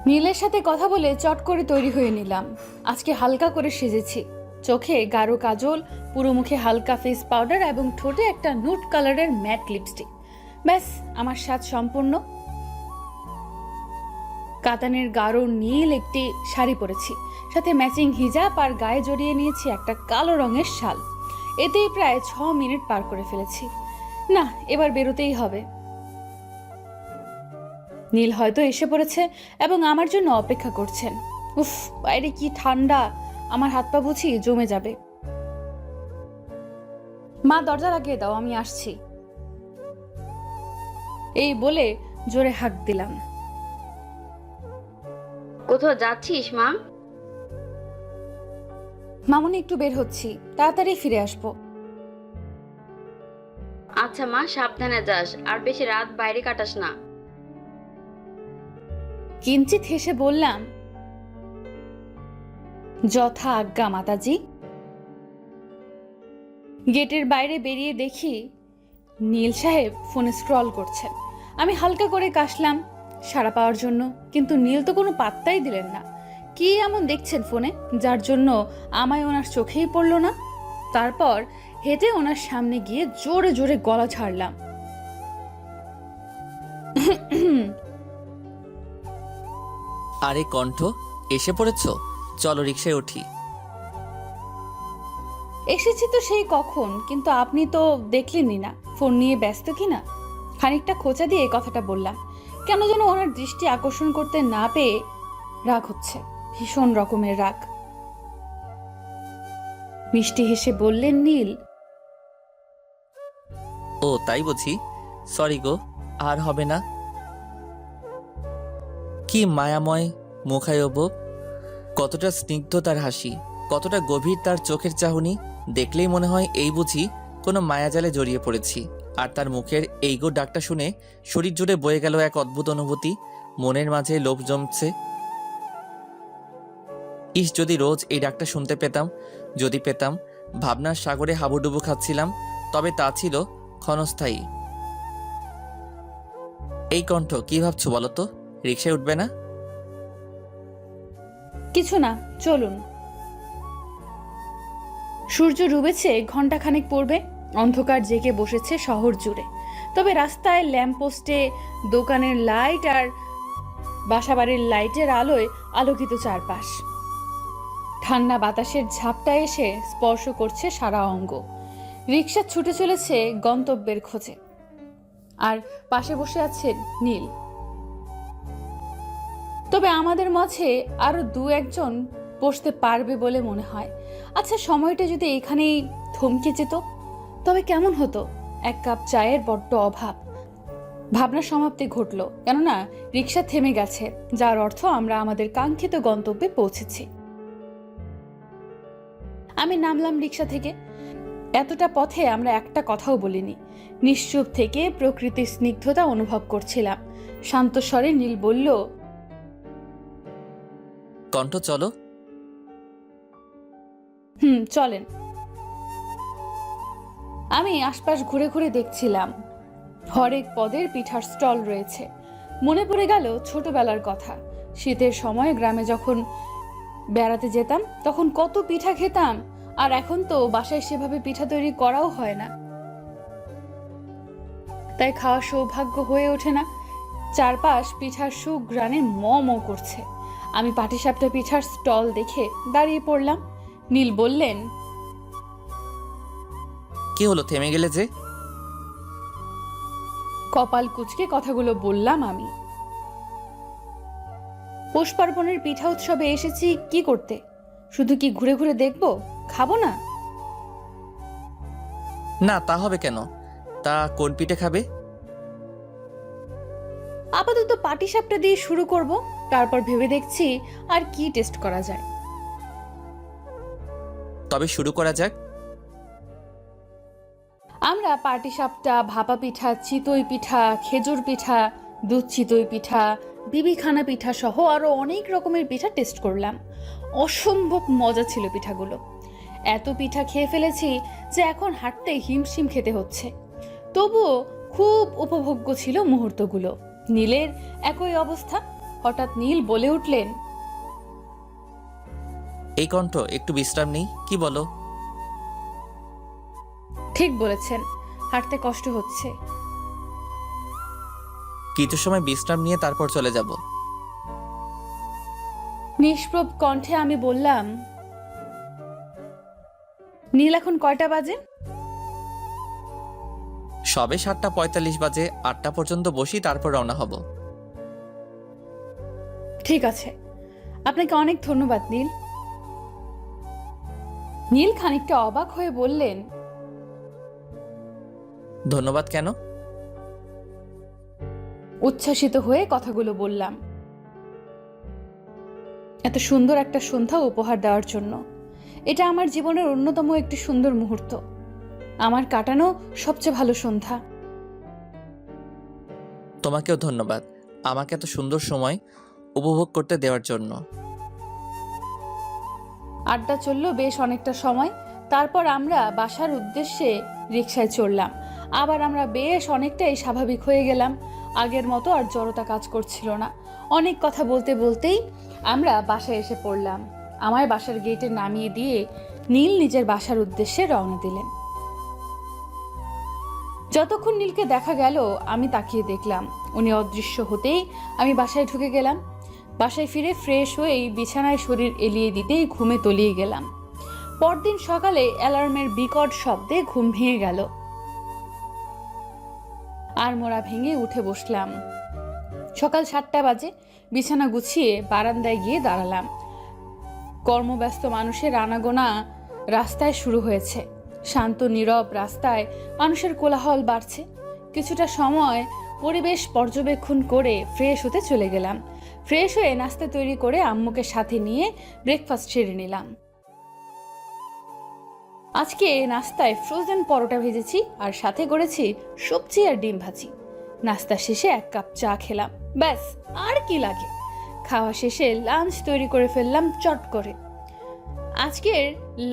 নীলের সাথে কথা বলে চট করে তৈরি হয়ে নিলাম। আজকে হালকা করে সেজেছি। চোখে গাঢ় কাজল, পুরো মুখে হালকা ফেস পাউডার এবং ঠোঁটে একটা নুট কালারের ম্যাট লিপস্টিক। ব্যাস, আমার সাজ সম্পূর্ণ। কাতানের গাঢ় নীল একটি শাড়ি পরেছি, সাথে ম্যাচিং হিজাব, আর গায়ে জড়িয়ে নিয়েছি একটা কালো রঙের শাল। এতেই প্রায় 6 মিনিট পার করে ফেলেছি। না, এবার বেরোতেই হবে। নীল হয়তো এসে পড়েছে এবং আমার জন্য অপেক্ষা করছেন। উফ, বাইরে কি ঠান্ডা, আমার হাত পা বুঝি জমে যাবে। মা, দরজা লাগিয়ে দাও, আমি আসছি। এই বলে জোরে হাঁক দিলাম। কোথাও যাচ্ছিস মা? মামুনি, একটু বের হচ্ছি, তাড়াতাড়ি ফিরে আসবো। আচ্ছা মা, সাবধানে যাস, আর বেশি রাত বাইরে কাটাস না। কিঞ্চিত হেসে বললাম, যথা আজ্ঞা মাতাজি। গেটের বাইরে বেরিয়ে দেখি নীল সাহেব ফোনে স্ক্রল করছেন। আমি হালকা করে কাশলাম সাড়া পাওয়ার জন্য, কিন্তু নীল তো কোনো পাত্তাই দিলেন না। কি এমন দেখছেন ফোনে যার জন্য আমায় ওনার চোখেই পড়ল না? তারপর হেঁটে ওনার সামনে গিয়ে জোরে জোরে গলা ছাড়লাম। আরে কণ্ঠ, এসে পড়েছো, চলো রিক্সায় উঠি। এসেছি তো সেই কখন, কিন্তু আপনি তো দেখলেনই না ফোন নিয়ে ব্যস্ত কিনা। খানিকটা খোঁচা দিয়ে কথাটা বললাম। কেন যেন ওনার দৃষ্টি আকর্ষণ করতে না পেয়ে রাগ হচ্ছে, ভীষণ রকমের রাগ। মিষ্টি হেসে বললেন নীল, ও তাই বুঝি, সরি গো, আর হবে না। কি মায়াময় মুখায়ব, কতটা স্নিগ্ধ তার হাসি, কতটা গভীর তার চোখের চাহনি। দেখলেই মনে হয় এই বুঝি কোনো মায়াজালে জড়িয়ে পড়েছি। আর তার মুখের এই গো ডাকটা শুনে শরীর জুড়ে বয়ে গেল এক অদ্ভুত অনুভূতি। মনের মাঝে লোভ জমছে। ইস, যদি রোজ এই ডাকটা শুনতে পেতাম, যদি পেতাম। ভাবনার সাগরে হাবুডুবু খাচ্ছিলাম, তবে তা ছিল ক্ষণস্থায়ী। এই কণ্ঠ, কি ভাবছো বলো তো? রিক্সায় উঠবে না? কিছু না, চলুন। সূর্য ডুবেছে, ঘন্টাখানেক পড়বে। অন্ধকার জেগে বসেছে শহর জুড়ে। তবে রাস্তায় ল্যাম্পপোস্টে, দোকানের লাইট আর বাসাবাড়ির লাইটের আলোয় আলোকিত চারপাশ। ঠান্ডা বাতাসের ঝাপটা এসে স্পর্শ করছে সারা অঙ্গ। রিক্সা ছুটে চলেছে গন্তব্যের খোঁজে, আর পাশে বসে আছেন নীল। তবে আমাদের মাঝে আরো 2-1 জন বসতে পারবে বলে মনে হয়। আচ্ছা, সময়টা যদি এখানেই থমকে যেত তবে কেমন হতো? 1 কাপ চায়ের বড্ড অভাব। ভাবনার সমাপ্তি ঘটল, কেননা রিক্সা থেমে গেছে, যার অর্থ আমরা আমাদের কাঙ্ক্ষিত গন্তব্যে পৌঁছেছি। আমি নামলাম রিক্সা থেকে। এতটা পথে আমরা একটা কথাও বলিনি। নিশ্চুপ থেকে প্রকৃতির স্নিগ্ধতা অনুভব করছিলাম। শান্ত স্বরে নীল বলল, কণ্ঠ, চলো। চলেন। আমি আশপাশ ঘুরে ঘুরে দেখছিলাম। হরেক পদের পিঠার স্টল রয়েছে। মনে পড়ে গেল ছোটবেলার কথা। শীতের সময় গ্রামে যখন বেড়াতে যেতাম তখন কত পিঠা খেতাম, আর এখন তো বাসায় সেভাবে পিঠা তৈরি করাও হয় না, তাই খাওয়া সৌভাগ্য হয়ে ওঠে না। চারপাশ পিঠার সুঘ্রাণে ম ম করছে। আমি পাটিসাপটা পিঠার স্টল দেখে দাঁড়িয়ে পড়লাম। নীল বললেন, কি হলো, থেমে গেলে যে? কপাল কুঁচকে কথাগুলো বললাম আমি। পৌষ পার্বণের পিঠা উৎসবে এসেছি কি করতে? শুধু কি ঘুরে ঘুরে দেখবো, খাবো না? না, তা হবে কেন? তা কোন পিঠে খাবে? আপাতত পাটিসাপটা দিয়ে শুরু করব, তারপর ভেবে দেখছি আর কি টেস্ট করা যায়। তবে শুরু করা যাক। আমরা পাটিসাপটা, ভাপা পিঠা, চিতই পিঠা, খেজুর পিঠা, দুধ চিতই পিঠা, বিবিখানা পিঠা সহ আরো অনেক রকমের পিঠা টেস্ট করলাম। অসম্ভব মজা ছিল পিঠাগুলো। এত পিঠা খেয়ে ফেলেছি যে এখন হাঁটতে হিমশিম খেতে হচ্ছে, তবুও খুব উপভোগ্য ছিল মুহূর্তগুলো। নীলের একই অবস্থা। হঠাৎ নীল বলে উঠলেন, এই কণ্ঠ, একটু বিশ্রাম নেই, কি বলো? ঠিক বলেছেন, হাঁটতে কষ্ট হচ্ছে। কিছু সময় বিশ্রাম নিয়ে তারপর চলে যাব। নিষ্প্রভ কণ্ঠে আমি বললাম, নীল এখন কয়টা বাজে? সবে 7:45 বাজে, 8টা পর্যন্ত বসি, তারপর রওনা হব। ঠিক আছে, আপনাকে অনেক ধন্যবাদ নীল। নীল খানিকটা অবাক হয়ে বললেন, ধন্যবাদ কেন? উচ্ছ্বাসিত হয়ে কথাগুলো বললাম, এত সুন্দর একটা সন্ধ্যা উপহার দেওয়ার জন্য। এটা আমার জীবনের অন্যতম একটি সুন্দর মুহূর্ত, আমার কাটানো সবচেয়ে ভালো সন্ধ্যা। তোমাকেও ধন্যবাদ আমাকে এত সুন্দর সময় উপভোগ করতে দেওয়ার জন্য। আড্ডা চলল বেশ অনেকটা সময়। তারপর আমরা বাসার উদ্দেশ্যে রিকশায় চড়লাম। আবার আমরা বেশ অনেকটাই স্বাভাবিক হয়ে গেলাম। আগের মতো আর জড়তা কাজ করছিল না। অনেক কথা বলতে বলতেই আমরা বাসায় এসে পড়লাম। আমায় বাসার গেটে নামিয়ে দিয়ে নীল নিজের বাসার উদ্দেশ্যে রওনা দিলেন। যতক্ষণ নীলকে দেখা গেল আমি তাকিয়ে দেখলাম, উনি অদৃশ্য হতেই আমি বাসায় ঢুকে গেলাম। বাসায় ফিরে ফ্রেশ হয়েই বিছানায় শরীর এলিয়ে দিতেই ঘুমে তলিয়ে গেলাম। পরদিন সকালে অ্যালার্মের বিকট শব্দে ঘুম ভেঙে গেল। আর মোড়া ভেঙে উঠে বসলাম। সকাল 7টা বাজে। বিছানা গুছিয়ে বারান্দায় গিয়ে দাঁড়ালাম। কর্মব্যস্ত মানুষের আনাগোনা রাস্তায় শুরু হয়েছে। শান্ত নীরব রাস্তায় মানুষের কোলাহল বাড়ছে। কিছুটা সময় পরিবেশ পর্যবেক্ষণ করে ফ্রেশ হতে চলে গেলাম। ফ্রেশ হয়ে নাস্তা তৈরি করে আম্মুকে সাথে নিয়ে ব্রেকফাস্ট সেরে নিলাম। আজকে নাস্তায় ফ্রোজেন পরোটা ভেজেছি আর সাথে করেছি সবজি আর ডিম ভাজি। নাস্তা শেষে 1 কাপ চা খেলাম, ব্যাস আর কি লাগে। খাওয়া শেষে লাঞ্চ তৈরি করে ফেললাম চট করে। আজকের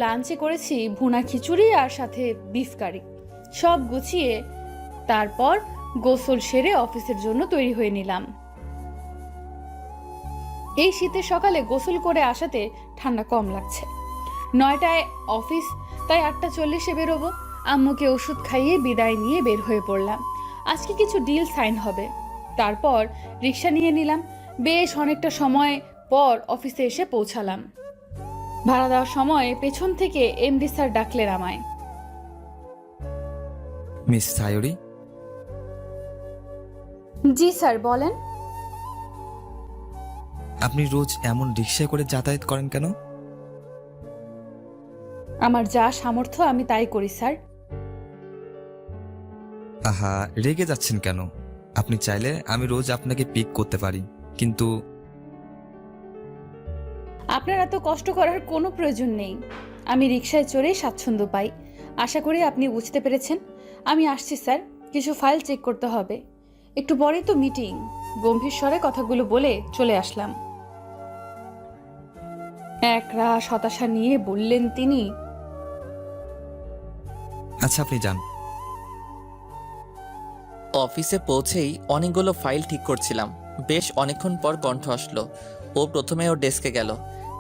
লাঞ্চে করেছি ভুনা খিচুড়ি আর সাথে বিফ কারি। সব গুছিয়ে তারপর গোসল সেরে অফিসের জন্য তৈরি হয়ে নিলাম। এই শীতের সকালে গোসল করে আসাতে ঠান্ডা কম লাগছে। 9টায় অফিস, তাই 8:40-এ বেরোবো। আম্মুকে ওষুধ খাইয়ে বিদায় নিয়ে বের হয়ে পড়লাম। আজকে কিছু ডিল সাইন হবে। তারপর রিক্সা নিয়ে নিলাম। বেশ অনেকটা সময় পর অফিসে এসে পৌঁছালাম। ভাড়া দেওয়ার সময় পেছন থেকে এমডি স্যার ডাকলেন আমায়। মিস সায়রি, জি স্যার, বলেন। আপনি রোজ এমন রিক্সায় করে যাতায়াত করেন কেন? আমার যা সামর্থ্য আমি তাই করি স্যার। আহা, রেগে যাচ্ছেন কেন? আপনি চাইলে আমি রোজ আপনাকে পিক করতে পারি, কিন্তু আপনার এত কষ্ট করার কোনো প্রয়োজন নেই। আমি রিকশায় চড়ে স্বাচ্ছন্দ্য পাই। আশা করি আপনি বুঝতে পেরেছেন। আমি আসছি স্যার, কিছু ফাইল চেক করতে হবে। একটু পরেই তো মিটিং। গম্ভীর স্বরে কথাগুলো বলে চলে আসলাম। একরাশ হতাশা নিয়ে বললেন তিনি, আচ্ছা আপনি যান। অফিসে পৌঁছেই অনেকগুলো ফাইল ঠিক করছিলাম। বেশ অনেকক্ষণ পর কণ্ঠ আসলো। ও প্রথমে ওর ডেস্কে গেল,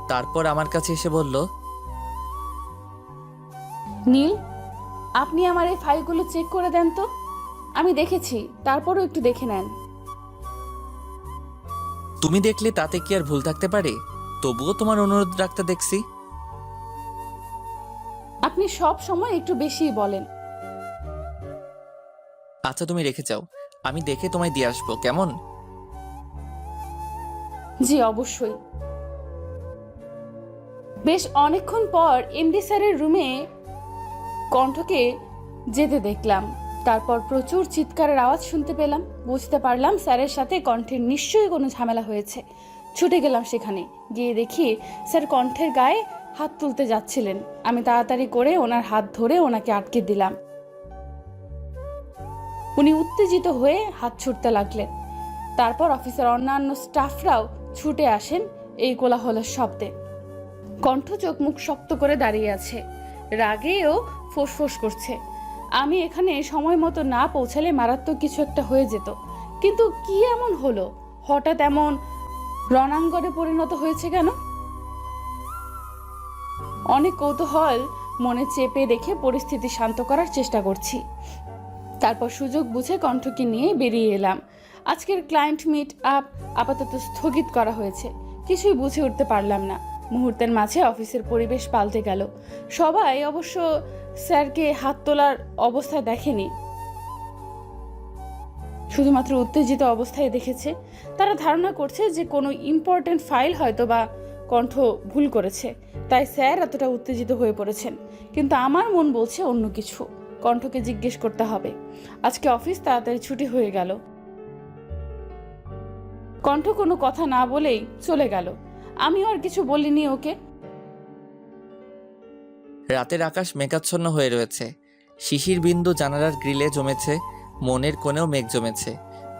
তারপর আমার কাছে এসে বলল, নীল, আপনি আমার এই ফাইলগুলো চেক করে দেন তো। আমি দেখেছি, তারপরও একটু দেখে নেন। তুমি দেখলে তাতে কি আর ভুল থাকতে পারে? তবুও তোমার অনুরোধ রাখতে দেখছি। আপনি সব সময় একটু বেশিই বলেন। আচ্ছা, তুমি রেখে যাও, আমি দেখে তোমায় দিয়ে আসবো, কেমন? জি অবশ্যই। বেশ অনেকক্ষণ পর এমডি স্যারের রুমে কণ্ঠকে যেতে দেখলাম। তারপর প্রচুর চিৎকারের আওয়াজ শুনতে পেলাম। বুঝতে পারলাম স্যারের সাথে কণ্ঠের নিশ্চয়ই কোনো ঝামেলা হয়েছে। ছুটে গেলাম সেখানে। গিয়ে দেখি স্যার কণ্ঠের গায়ে হাত তুলতে যাচ্ছিলেন। আমি তাড়াতাড়ি করে ওনার হাত ধরে ওনাকে আটকে দিলাম। উনি উত্তেজিত হয়ে হাত ছুটতে লাগলেন। তারপর অফিসের অন্যান্য স্টাফরাও ছুটে আসেন এই কোলাহলের শব্দে। কণ্ঠ চোখ মুখ শক্ত করে দাঁড়িয়ে আছে, রাগেও ফোঁসফোঁস করছে। আমি এখানে সময় মতো না পৌঁছালে মারাত্মক কিছু একটা হয়ে যেত। কিন্তু কি এমন হলো, হঠাৎ এমন রণাঙ্গনে পরিণত হয়েছে কেন? অনেক কৌতূহল মনে চেপে রেখে পরিস্থিতি শান্ত করার চেষ্টা করছি। তারপর সুযোগ বুঝে কণ্ঠকে নিয়ে বেরিয়ে এলাম। আজকের ক্লায়েন্ট মিট আপ আপাতত স্থগিত করা হয়েছে। কিছুই বুঝে উঠতে পারলাম না। মুহূর্তের মাঝে অফিসের পরিবেশ পাল্টে গেল। সবাই অবশ্য স্যারকে হাত তোলার অবস্থায় দেখেনি, শুধুমাত্র উত্তেজিত অবস্থায় দেখেছে। তারা ধারণা করছে যে কোনো ইম্পর্টেন্ট ফাইল হয়তো বা কণ্ঠ ভুল করেছে, তাই স্যার এতটা উত্তেজিত হয়ে পড়েছেন। কিন্তু আমার মন বলছে অন্য কিছু। কণ্ঠকে জিজ্ঞেস করতে হবে। আজকে অফিস তাড়াতাড়ি ছুটি হয়ে গেল। কণ্ঠ কোনো কথা না বলেই চলে গেল। আমিও আর কিছু বলিনি ওকে। রাতের আকাশ মেঘাচ্ছন্ন হয়ে রয়েছে। শিশির বিন্দু জানালার গ্রিলে জমেছে, মনের কোণেও মেঘ জমেছে।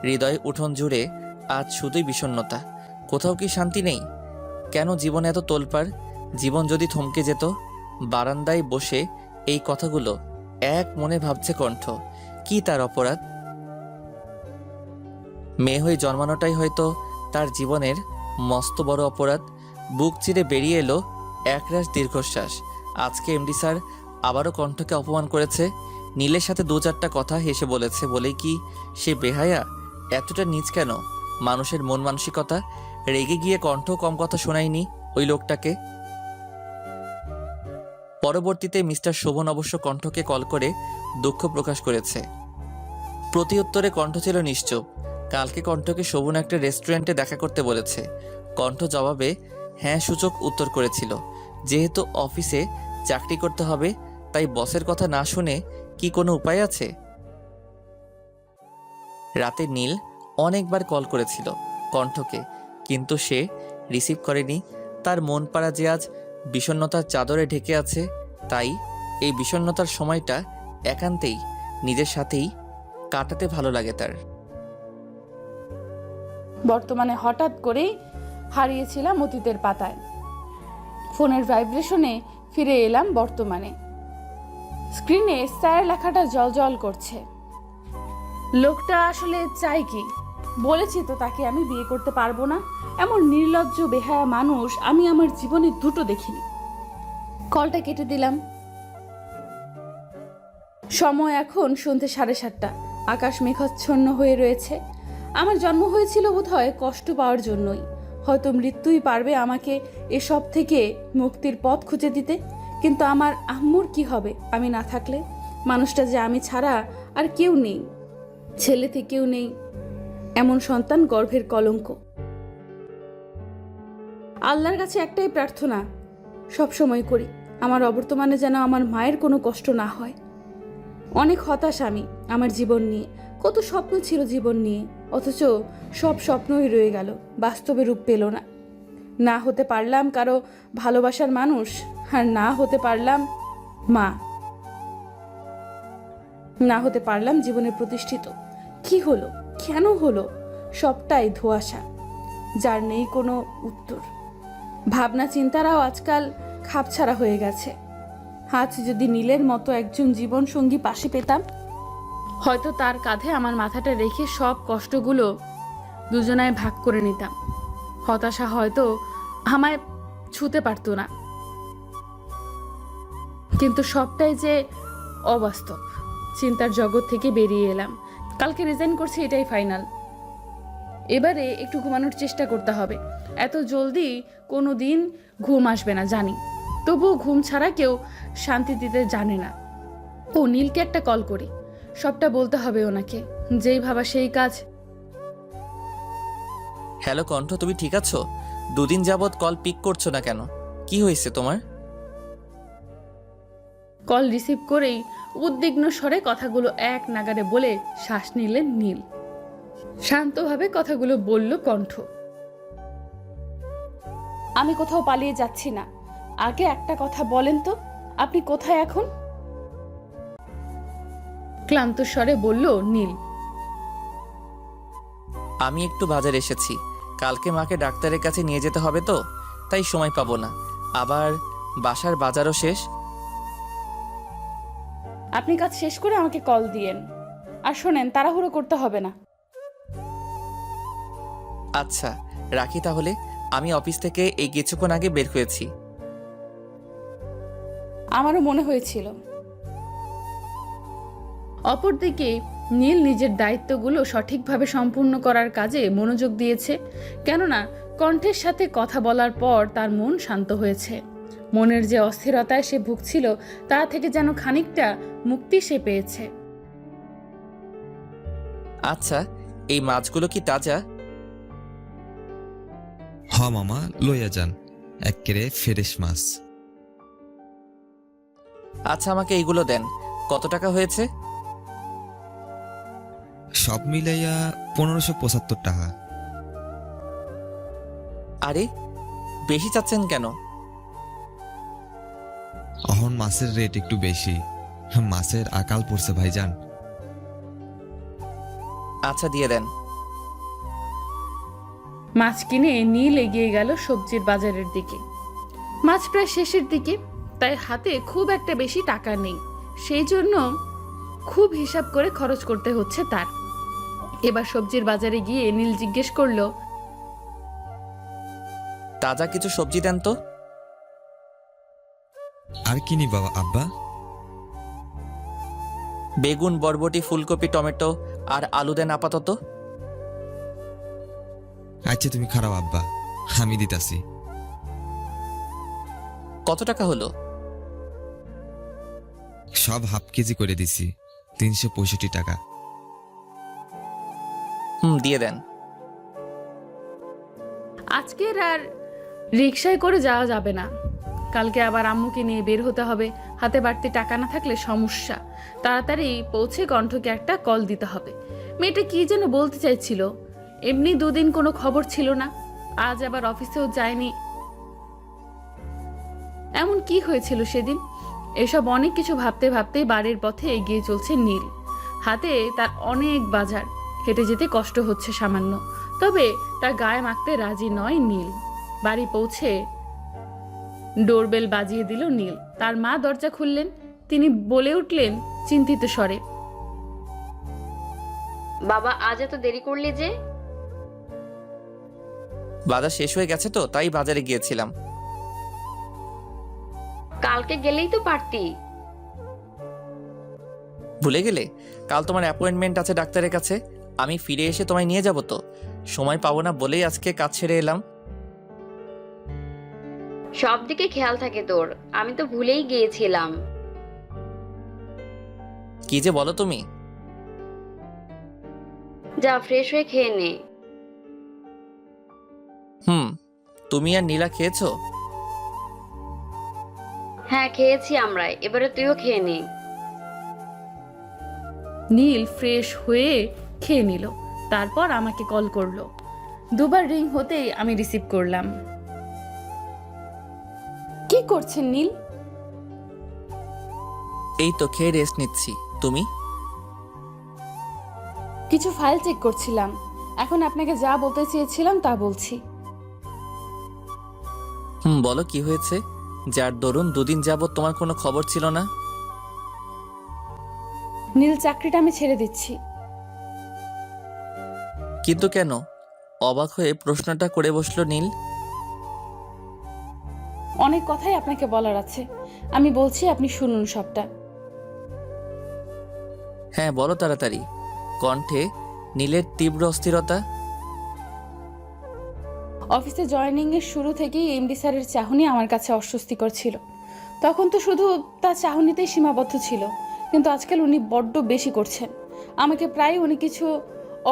হৃদয় উঠোন জুড়ে আজ শুধুই বিষণ্ণতা। কোথাও কি শান্তি নেই? কেন জীবন এত তোলপাড়? জীবন যদি থমকে যেত। বারান্দায় বসে এই কথাগুলো এক মনে ভাবছে কণ্ঠ। কি তার অপরাধ? মেয়ে হয়ে জন্মানোটাই হয়তো তার জীবনের মস্ত বড় অপরাধ। বুক চিরে বেরিয়ে এলো একরাশ দীর্ঘশ্বাস। আজকে এমডি স্যার আবারও কণ্ঠকে অপমান করেছে। নীলের সাথে দু চারটা কথা হেসে বলেছে বলেই কি সে বেহায়া? এতটা নীচ কেন মানুষের মন মানসিকতা? রেগে গিয়ে কণ্ঠ কম কথা শোনায়নি ওই লোকটাকে। পরবর্তীতে মিস্টার শোভন অবশ্য কণ্ঠকে কল করে দুঃখ প্রকাশ করেছে। প্রতি উত্তরে কণ্ঠ ছিল নিশ্চুপ। কালকে কণ্ঠকে শোভন একটা রেস্টুরেন্টে দেখা করতে বলেছে। কণ্ঠ জবাবে হ্যাঁ সূচক উত্তর করেছিল। যেহেতু অফিসে চাকরি করতে হবে, তাই বসের কথা না শুনে কি কোনো উপায় আছে? রাতে নীল অনেকবার কল করেছিল কণ্ঠকে, কিন্তু সে রিসিভ করেনি। তার মন পাড়া যে আজ বিষণ্ণতার চাদরে ঢেকে আছে, তাই এই বিষণ্ণতার সময়টা একান্তেই নিজের সাথেই কাটাতে ভালো লাগে তার। বর্তমানে হঠাৎ করেই হারিয়েছিলাম অতীতের পাতায়। ফোনের ভাইব্রেশনে ফিরে এলাম বর্তমানে। স্ক্রিনে স্যার লেখাটা জলজল করছে। লোকটা আসলে চাই কি? বলেছি তো তাকে আমি বিয়ে করতে পারবো না। এমন নির্লজ্জ বেহায়া মানুষ আমি আমার জীবনে দুটো দেখিনি। কলটা কেটে দিলাম। সময় এখন সন্ধ্যে 7:30। আকাশ মেঘাচ্ছন্ন হয়ে রয়েছে। আমার জন্ম হয়েছিল বোধহয় কষ্ট পাওয়ার জন্যই। হয়তো মৃত্যুই পারবে আমাকে এসব থেকে মুক্তির পথ খুঁজে দিতে। কিন্তু আমার আম্মুর কি হবে আমি না থাকলে? মানুষটা যে আমি ছাড়া আর কেউ নেই, ছেলে থেকেও নেই। এমন সন্তান গর্ভের কলঙ্ক। আল্লাহর কাছে একটাই প্রার্থনা সব সময় করি, আমার অবর্তমানে যেন আমার মায়ের কোনো কষ্ট না হয়। অনেক হতাশ আমি আমার জীবন নিয়ে। কত স্বপ্ন ছিল জীবন নিয়ে, অথচ সব স্বপ্নই রয়ে গেল, বাস্তবে রূপ পেল না। না হতে পারলাম কারো ভালোবাসার মানুষ, আর না হতে পারলাম মা, না হতে পারলাম জীবনে প্রতিষ্ঠিত। কি হলো, কেন হলো? সবটাই ধোঁয়াশা, যার নেই কোনো উত্তর। ভাবনা চিন্তারাও আজকাল খাপছাড়া হয়ে গেছে। আজ যদি নীলের মতো একজন জীবন সঙ্গী পাশে পেতাম, হয়তো তার কাঁধে আমার মাথাটা রেখে সব কষ্টগুলো দুজনায় ভাগ করে নিতাম। হতাশা হয়তো আমায় ছুতে পারতো না, কিন্তু সবটাই যে অবাস্তব। চিন্তার জগৎ থেকে বেরিয়ে এলাম। কালকে রিজাইন করছি, এটাই ফাইনাল। এবারে একটু ঘুমানোর চেষ্টা করতে হবে। এত জলদি কোনো দিন ঘুম আসবে না জানি, তবুও ঘুম ছাড়া কেউ শান্তি দিতে জানে না। ও নীলকে একটা কল করি, সবটা বলতে হবে ওনাকে। যেই ভাবা সেই কাজ। হ্যালো কণ্ঠ, তুমি ঠিক আছো? দুদিন যাবৎ কল পিক করছো না কেন? কি হয়েছে তোমার? কল রিসিভ করেই উদ্বিগ্ন স্বরে কথাগুলো এক নাগারে বলে শ্বাস নিলেন নীল। শান্তভাবে কথাগুলো বলল কণ্ঠ। আমি কোথাও পালিয়ে যাচ্ছি না। আগে একটা কথা বলেন তো, আপনি কোথায় এখন? ক্লান্ত স্বরে বলল নীল। আমি একটু বাজারে এসেছি, কালকে মাকে ডাক্তারের কাছে নিয়ে যেতে হবে তো, তাই সময় পাবো না। আবার বাসার বাজারও শেষ। আপনি কাজ শেষ করে আমাকে কল দিয়েন। আর শোনেন, তাড়াহুড়ো করতে হবে না। আচ্ছা রাখি তাহলে। আমি অফিস থেকে এই কিছুক্ষণ আগে বের হয়েছি। আমারও মনে হয়েছিল। অপরদিকে নীল নিজের দায়িত্বগুলো সঠিকভাবে সম্পূর্ণ করার কাজে মনোযোগ দিয়েছে, কেননা কণ্ঠের সাথে কথা বলার পর তার মন শান্ত হয়েছে। মনের যে অস্থিরতায় সে ভুগছিল তা থেকে যেন খানিকটা মুক্তি সে পেয়েছে। আচ্ছা, এই মাছগুলো কি তাজা? হ মামা, লইয়া যান, এক্কেরে ফ্রেশ মাছ। আচ্ছা আমাকে এইগুলো দেন। কত টাকা হয়েছে? সব মিলাইয়া 1575 টাকা। আরে বেশি চাচ্ছেন কেন? অহন মাছের রেট একটু বেশি, মাছের আকাল পড়ছে ভাইজান। আচ্ছা দিয়ে দেন। মাছ কিনে নীল এগিয়ে গেল সবজির বাজারের দিকে। মাছ প্রায় শেষের দিকে, তাই হাতে খুব একটা বেশি টাকা নেই। সেই জন্য খুব হিসাব করে খরচ করতে হচ্ছে তার। এবার সবজির বাজারে গিয়ে নীল জিজ্ঞেস করলো, তাজা কিছু সবজি দেন তো। আর কি নিবা আব্বা? বেগুন, বরবটি, ফুলকপি, টমেটো আর আলু দেন আপাতত। আচ্ছা তুমি খারাপ আব্বা, আমি দিতাছি। কত টাকা হলো? সব হাফ কেজি করে দিছি, 365 টাকা। দিয়ে দেন। আজকের আর রিকশায় করে যাওয়া যাবে না। কালকে আবার আম্মুকে নিয়ে বের হতে হবে। হাতে বাড়তি টাকা না থাকলে সমস্যা। তাড়াতাড়ি পৌঁছে কণ্ঠকে একটা কল দিতে হবে। মেয়েটা কি যেন বলতে চাইছিল। এমনি দুদিন কোনো খবর ছিল না, আজ আবার অফিসেও যায়নি। এমন কি হয়েছিল সেদিন? এসব অনেক কিছু ভাবতে ভাবতেই বাড়ির পথে এগিয়ে চলছে নীল। হাতে তার অনেক বাজার, হেঁটে যেতে কষ্ট হচ্ছে সামান্য, তবে তার গায়ে মাখতে রাজি নয় নীল। বাড়ি পৌঁছে ডোরবেল বাজিয়ে দিল নীল। তার মা দরজা খুললেন। তিনি বলে উঠলেন চিন্তিত স্বরে, বাবা আজ এত দেরি করলি যে? বাজার শেষ হয়ে গেছে তো, তাই বাজারে গিয়েছিলাম। কালকে গেলেই তো পারতি। ভুলে গেলে? কাল তোমার অ্যাপয়েন্টমেন্ট আছে ডাক্তারের কাছে। আমি ফিরে এসে তোমায় নিয়ে যাব তো, সময় পাবো না বলেই আজকে কাজ ছেড়ে এলাম। সব দিকে খেয়াল থাকে তোর, আমি তো ভুলেই গিয়েছিলাম। কি যে বলো তুমি। যা ফ্রেশ হয়ে খেয়ে নে। তুমি আর নীলা খেয়েছো? হ্যাঁ খেয়েছি আমরা, এবারে তুইও খেয়ে নে। নীল ফ্রেশ হয়ে খেয়ে নিল, তারপর আমাকে কল করলো। দুবার রিং হতেই আমি রিসিভ করলাম। কি করছেন নীল? এই তো খেয়ে রেস্ট নিচ্ছি। তুমি? কিছু ফাইল চেক করছিলাম। এখন আপনাকে যা বলতে চেয়েছিলাম তা বলছি। বলো কি হয়েছে, যার দরুন দুদিন যাবত তোমার কোনো খবর ছিল না? নীল, চাকরিটা আমি ছেড়ে দিচ্ছি। কিন্তু কেন? অবাক হয়ে প্রশ্নটা করে বসলো নীল। অনেক কথাই আপনাকে বলার আছে, আমি বলছি আপনি শুনুন সবটা। হ্যাঁ বলো তাড়াতাড়ি। কণ্ঠে নীলের তীব্র অস্থিরতা। অফিসে জয়েনিং এর শুরু থেকেই এমডি স্যারের চাহনি আমার কাছে অস্বস্তিকর ছিল। তখন তো শুধু তার চাহনিতেই সীমাবদ্ধ ছিল, কিন্তু আজকাল উনি বড্ড বেশি করছেন। আমাকে প্রায় উনি কিছু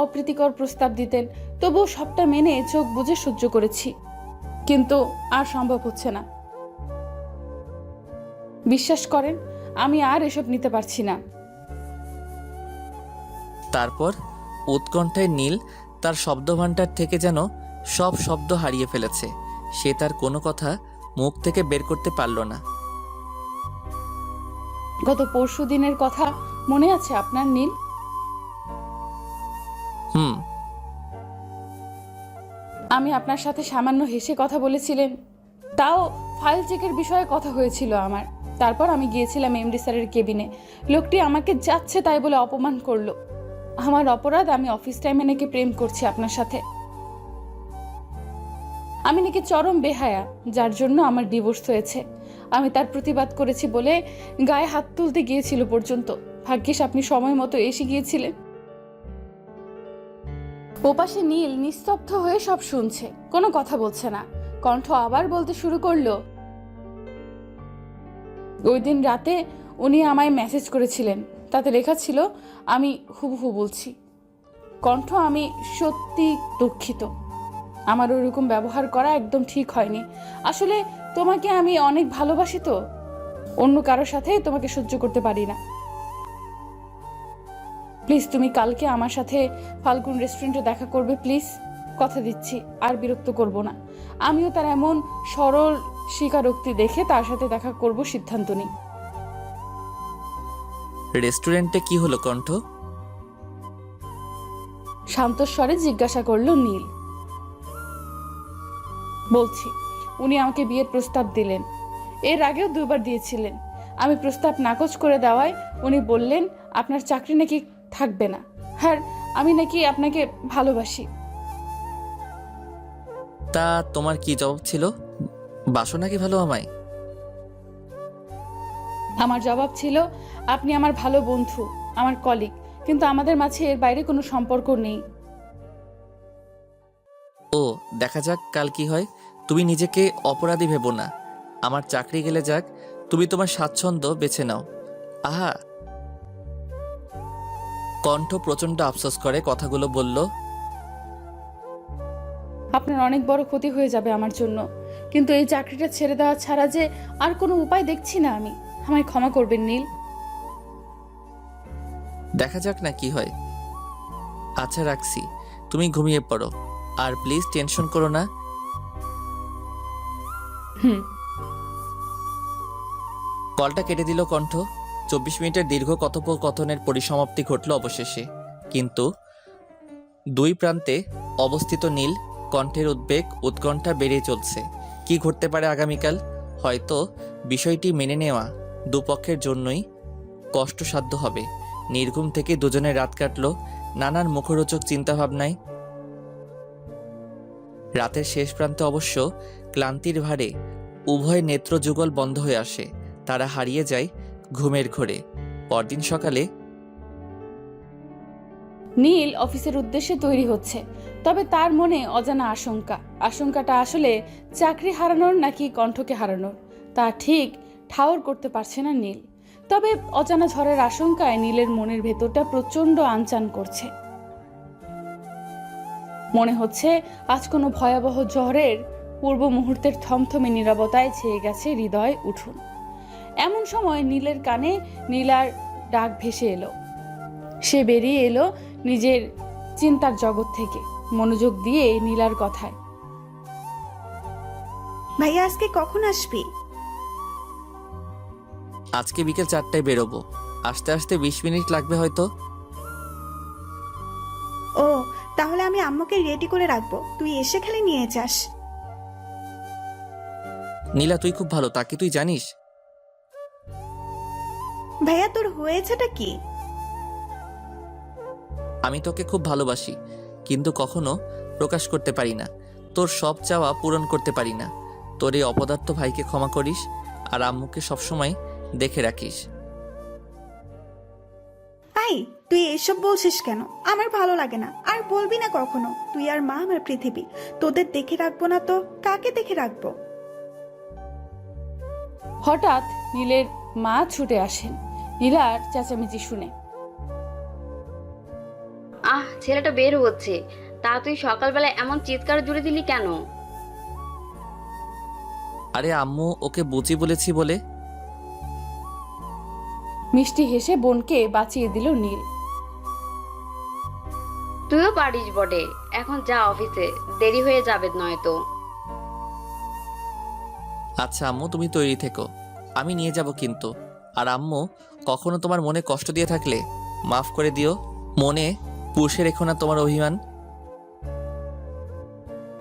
অপ্রীতিকর প্রস্তাব দিতেন, তবুও সবটা মেনে চোখ বুজে সহ্য করেছি, কিন্তু আর সম্ভব হচ্ছে না। বিশ্বাস করেন, আমি আর এসব নিতে পারছি না। তারপর উৎকণ্ঠায় নীল তার শব্দভাণ্ডার থেকে যেন সব শব্দ হারিয়ে ফেলেছে। সে তার কোনো কথা মুখ থেকে বের করতে পারল না। গত পরশু দিনের কথা মনে আছে আপনার নীল? হুম। আমি আপনার সাথে সামান্য হেসে কথা বলেছিলেন, তাও ফাইল চেকের বিষয়ে কথা হয়েছিল আমার। তারপর আমি গিয়েছিলাম এমডি স্যারের কেবিনে। লোকটি আমাকে যাচ্ছে তাই বলে অপমান করলো। আমার অপরাধ, আমি অফিস টাইমে নাকি প্রেম করছি আপনার সাথে। আমি নাকি চরম বেহায়া, যার জন্য আমার ডিভোর্স হয়েছে। আমি তার প্রতিবাদ করেছি বলে গায়ে হাত তুলতে গিয়েছিল পর্যন্ত। ভাগ্যিস আপনি সময় মতো এসে গিয়েছিলেন। ওপাশে নীল নিস্তব্ধ হয়ে সব শুনছে, কোনো কথা বলছে না। কণ্ঠ আবার বলতে শুরু করলো, ওই দিন রাতে উনি আমায় মেসেজ করেছিলেন, তাতে লেখা ছিল আমি হুবহু বলছি। কণ্ঠ, আমি সত্যি দুঃখিত। আমার ওইরকম ব্যবহার করা একদম ঠিক হয়নি। আসলে তোমাকে আমি অনেক ভালোবাসি, তো অন্য কারোর সাথে তোমাকে সহ্য করতে পারি না। প্লিজ তুমি কালকে আমার সাথে ফাল্গুন রেস্টুরেন্টে দেখা করবে, প্লিজ। কথা দিচ্ছি আর বিরক্ত করব না। আমিও তার এমন সরল স্বীকারোক্তি দেখে তার সাথে দেখা করব সিদ্ধান্ত নিই। রেস্টুরেন্টে কি হলো কণ্ঠ? শান্ত স্বরে জিজ্ঞাসা করলো নীল। বলছি, উনি আমাকে বিয়ের প্রস্তাব দিলেন। এর আগেও 2 বার দিয়েছিলেন। আমি প্রস্তাব নাকচ করে দেওয়ায় উনি বললেন আপনার চাকরি নাকি থাকবে না, আর আমি নাকি আপনাকে ভালোবাসি। তা তোমার কি জবাব ছিল? বাসো নাকি ভালো আমায়? আমার জবাব ছিল, আপনি আমার ভালো বন্ধু, আমার কলিগ, কিন্তু আমাদের মাঝে এর বাইরে কোনো সম্পর্ক নেই। ও দেখা যাক কাল কি হয়। তুমি নিজেকে অপরাধী ভেবো না। আমার চাকরি গেলে যাক, তুমি তোমার স্বাচ্ছন্দ্য বেছে নাও। আহা। কণ্ঠ প্রচন্ড আফসোস করে কথাগুলো বলল। আপনার অনেক বড় ক্ষতি হয়ে যাবে আমার জন্য, কিন্তু এই চাকরিটা ছেড়ে দেওয়া ছাড়া যে আর কোনো উপায় দেখছি না আমি। আমায় ক্ষমা করবেন নীল। দেখা যাক না কি হয়। আচ্ছা রাখছি, তুমি ঘুমিয়ে পড়ো, আর প্লিজ টেনশন করো না। হুম। কলটা কেটে দিল কণ্ঠ। 24 মিনিটের দীর্ঘ কথোপকথনের পরিসমাপ্তি ঘটল অবশেষে, কিন্তু 2 প্রান্তে অবস্থিত নীল কণ্ঠের উদ্বেগ উৎকণ্ঠা বেড়ে চলছে। কি ঘটতে পারে আগামীকাল? হয়তো বিষয়টি মেনে নেওয়া দুপক্ষের জন্যই কষ্টসাধ্য হবে। নির্ঘুম থেকে দুজনের রাত কাটল নানান মুখরোচক চিন্তাভাবনায়। রাতের শেষ প্রান্তে অবশ্য ক্লান্তির ভারে উভয় নেত্র যুগল বন্ধ হয়ে আসে। তারা হারিয়ে যায় ঘুমের ঘোরে। পরদিন সকালে নীল অফিসের উদ্দেশ্যে তৈরি হচ্ছে, তবে তার মনে অজানা আশঙ্কা। আশঙ্কাটা আসলে চাকরি হারানোর নাকি কণ্ঠকে হারানোর, তা ঠিক ঠাওর করতে পারছে না নীল। তবে অজানা ঝড়ের আশঙ্কায় নীলের মনের ভেতরটা প্রচন্ড আনচান করছে। মনে হচ্ছে আজ কোনো ভয়াবহ ঝড়ের পূর্ব মুহূর্তের থমথমে নীরবতায় ছেয়ে গেছে হৃদয় উঠুন। এমন সময় নীলের কানে নীলার ডাক ভেসে এলো। সে বেরিয়ে এলো নিজের চিন্তার জগৎ থেকে, মনোযোগ দিয়ে নীলার কথায়। ভাইয়া আজকে কখন আসবি? আজকে বিকেল 4টায় বেরোবো। আসতে আসতে 20 মিনিট লাগবে হয়তো। ও, তাহলে আমি আম্মুকে রেডি করে রাখবো, তুই এসে খালি নিয়ে যাস। নীলা তুই খুব ভালো, তাকে তুই জানিস? ভাইয়া তোর হয়েছেটা কি? আমি তোকে খুব ভালোবাসি, কিন্তু কখনো প্রকাশ করতে পারি না, তোর সব চাওয়া পূরণ করতে পারি না। তোর এই অপদার্থ ভাইকে ক্ষমা করিস আর আম্মুকে সবসময় দেখে রাখিস। আই, তুই এসব বলছিস কেন? আমার ভালো লাগে না। আর বলবি না কখনো। তুই আর মা আমার পৃথিবী। তোদের দেখে রাখবো না তো কাকে দেখে রাখবো? হঠাৎ নীলের মা ছুটে আসেন নীলার চেঁচামেচি শুনে। ছেলেটা বের হচ্ছে, তা তুই সকালবেলা এমন চিৎকার জুড়ে দিলি কেন? আরে আম্মু ওকে বুঝি বলেছি বলে। মিষ্টি হেসে বোনকে বাঁচিয়ে দিল নীল। তুইও পারিস বটে। এখন যা অফিসে, দেরি হয়ে যাবে নয়তো। আচ্ছা আম্মু, তুমি তৈরি থেকো, আমি নিয়ে যাব কিন্তু। আর আম্মু, কখনো তোমার মনে কষ্ট দিয়ে থাকলে মাফ করে দিও। মনে পুষে রেখো না তোমার অভিমান।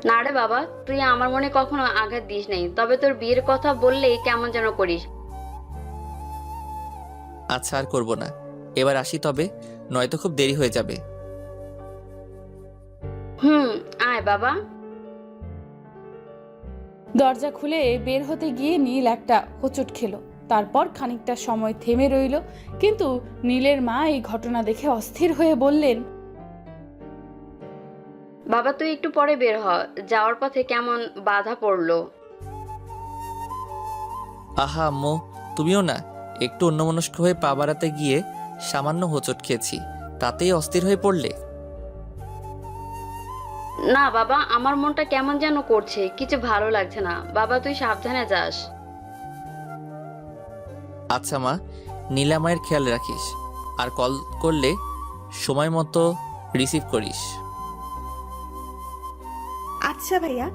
না রে বাবা, তুই আমার মনে কখনো আঘাত দিস নাই, তবে তোর বিয়ের কথা বললেই কেমন যেন করিস। আচ্ছা আর করবো না, এবার আসি তবে, নয়তো খুব দেরি হয়ে যাবে। আয় বাবা। দরজা খুলে বের হতে গিয়ে নীল একটা হোঁচট খেলো। তারপর খানিকটা সময় থেমে রইল, কিন্তু নীলের মা এই ঘটনা দেখে অস্থির হয়ে বললেন, বাবা তুই একটু পরে বের হ, যাওয়ার পথে কেমন বাধা পড়লো। আহা আম্মু, তুমিও না, একটু অন্যমনস্ক হয়ে পা বাড়াতে গিয়ে সামান্য হোঁচট খেয়েছি, তাতেই অস্থির হয়ে পড়লে? না বাবা, আমার মনটা কেমন যেন করছে, কিছু ভালো লাগছে না। বাবা তুই সাবধানে যাস। আচ্ছা মা, নীলামায়ের খেয়াল রাখিস, আর কল করলে সময় মতো রিসিভ করিস। আচ্ছা ভাইয়া।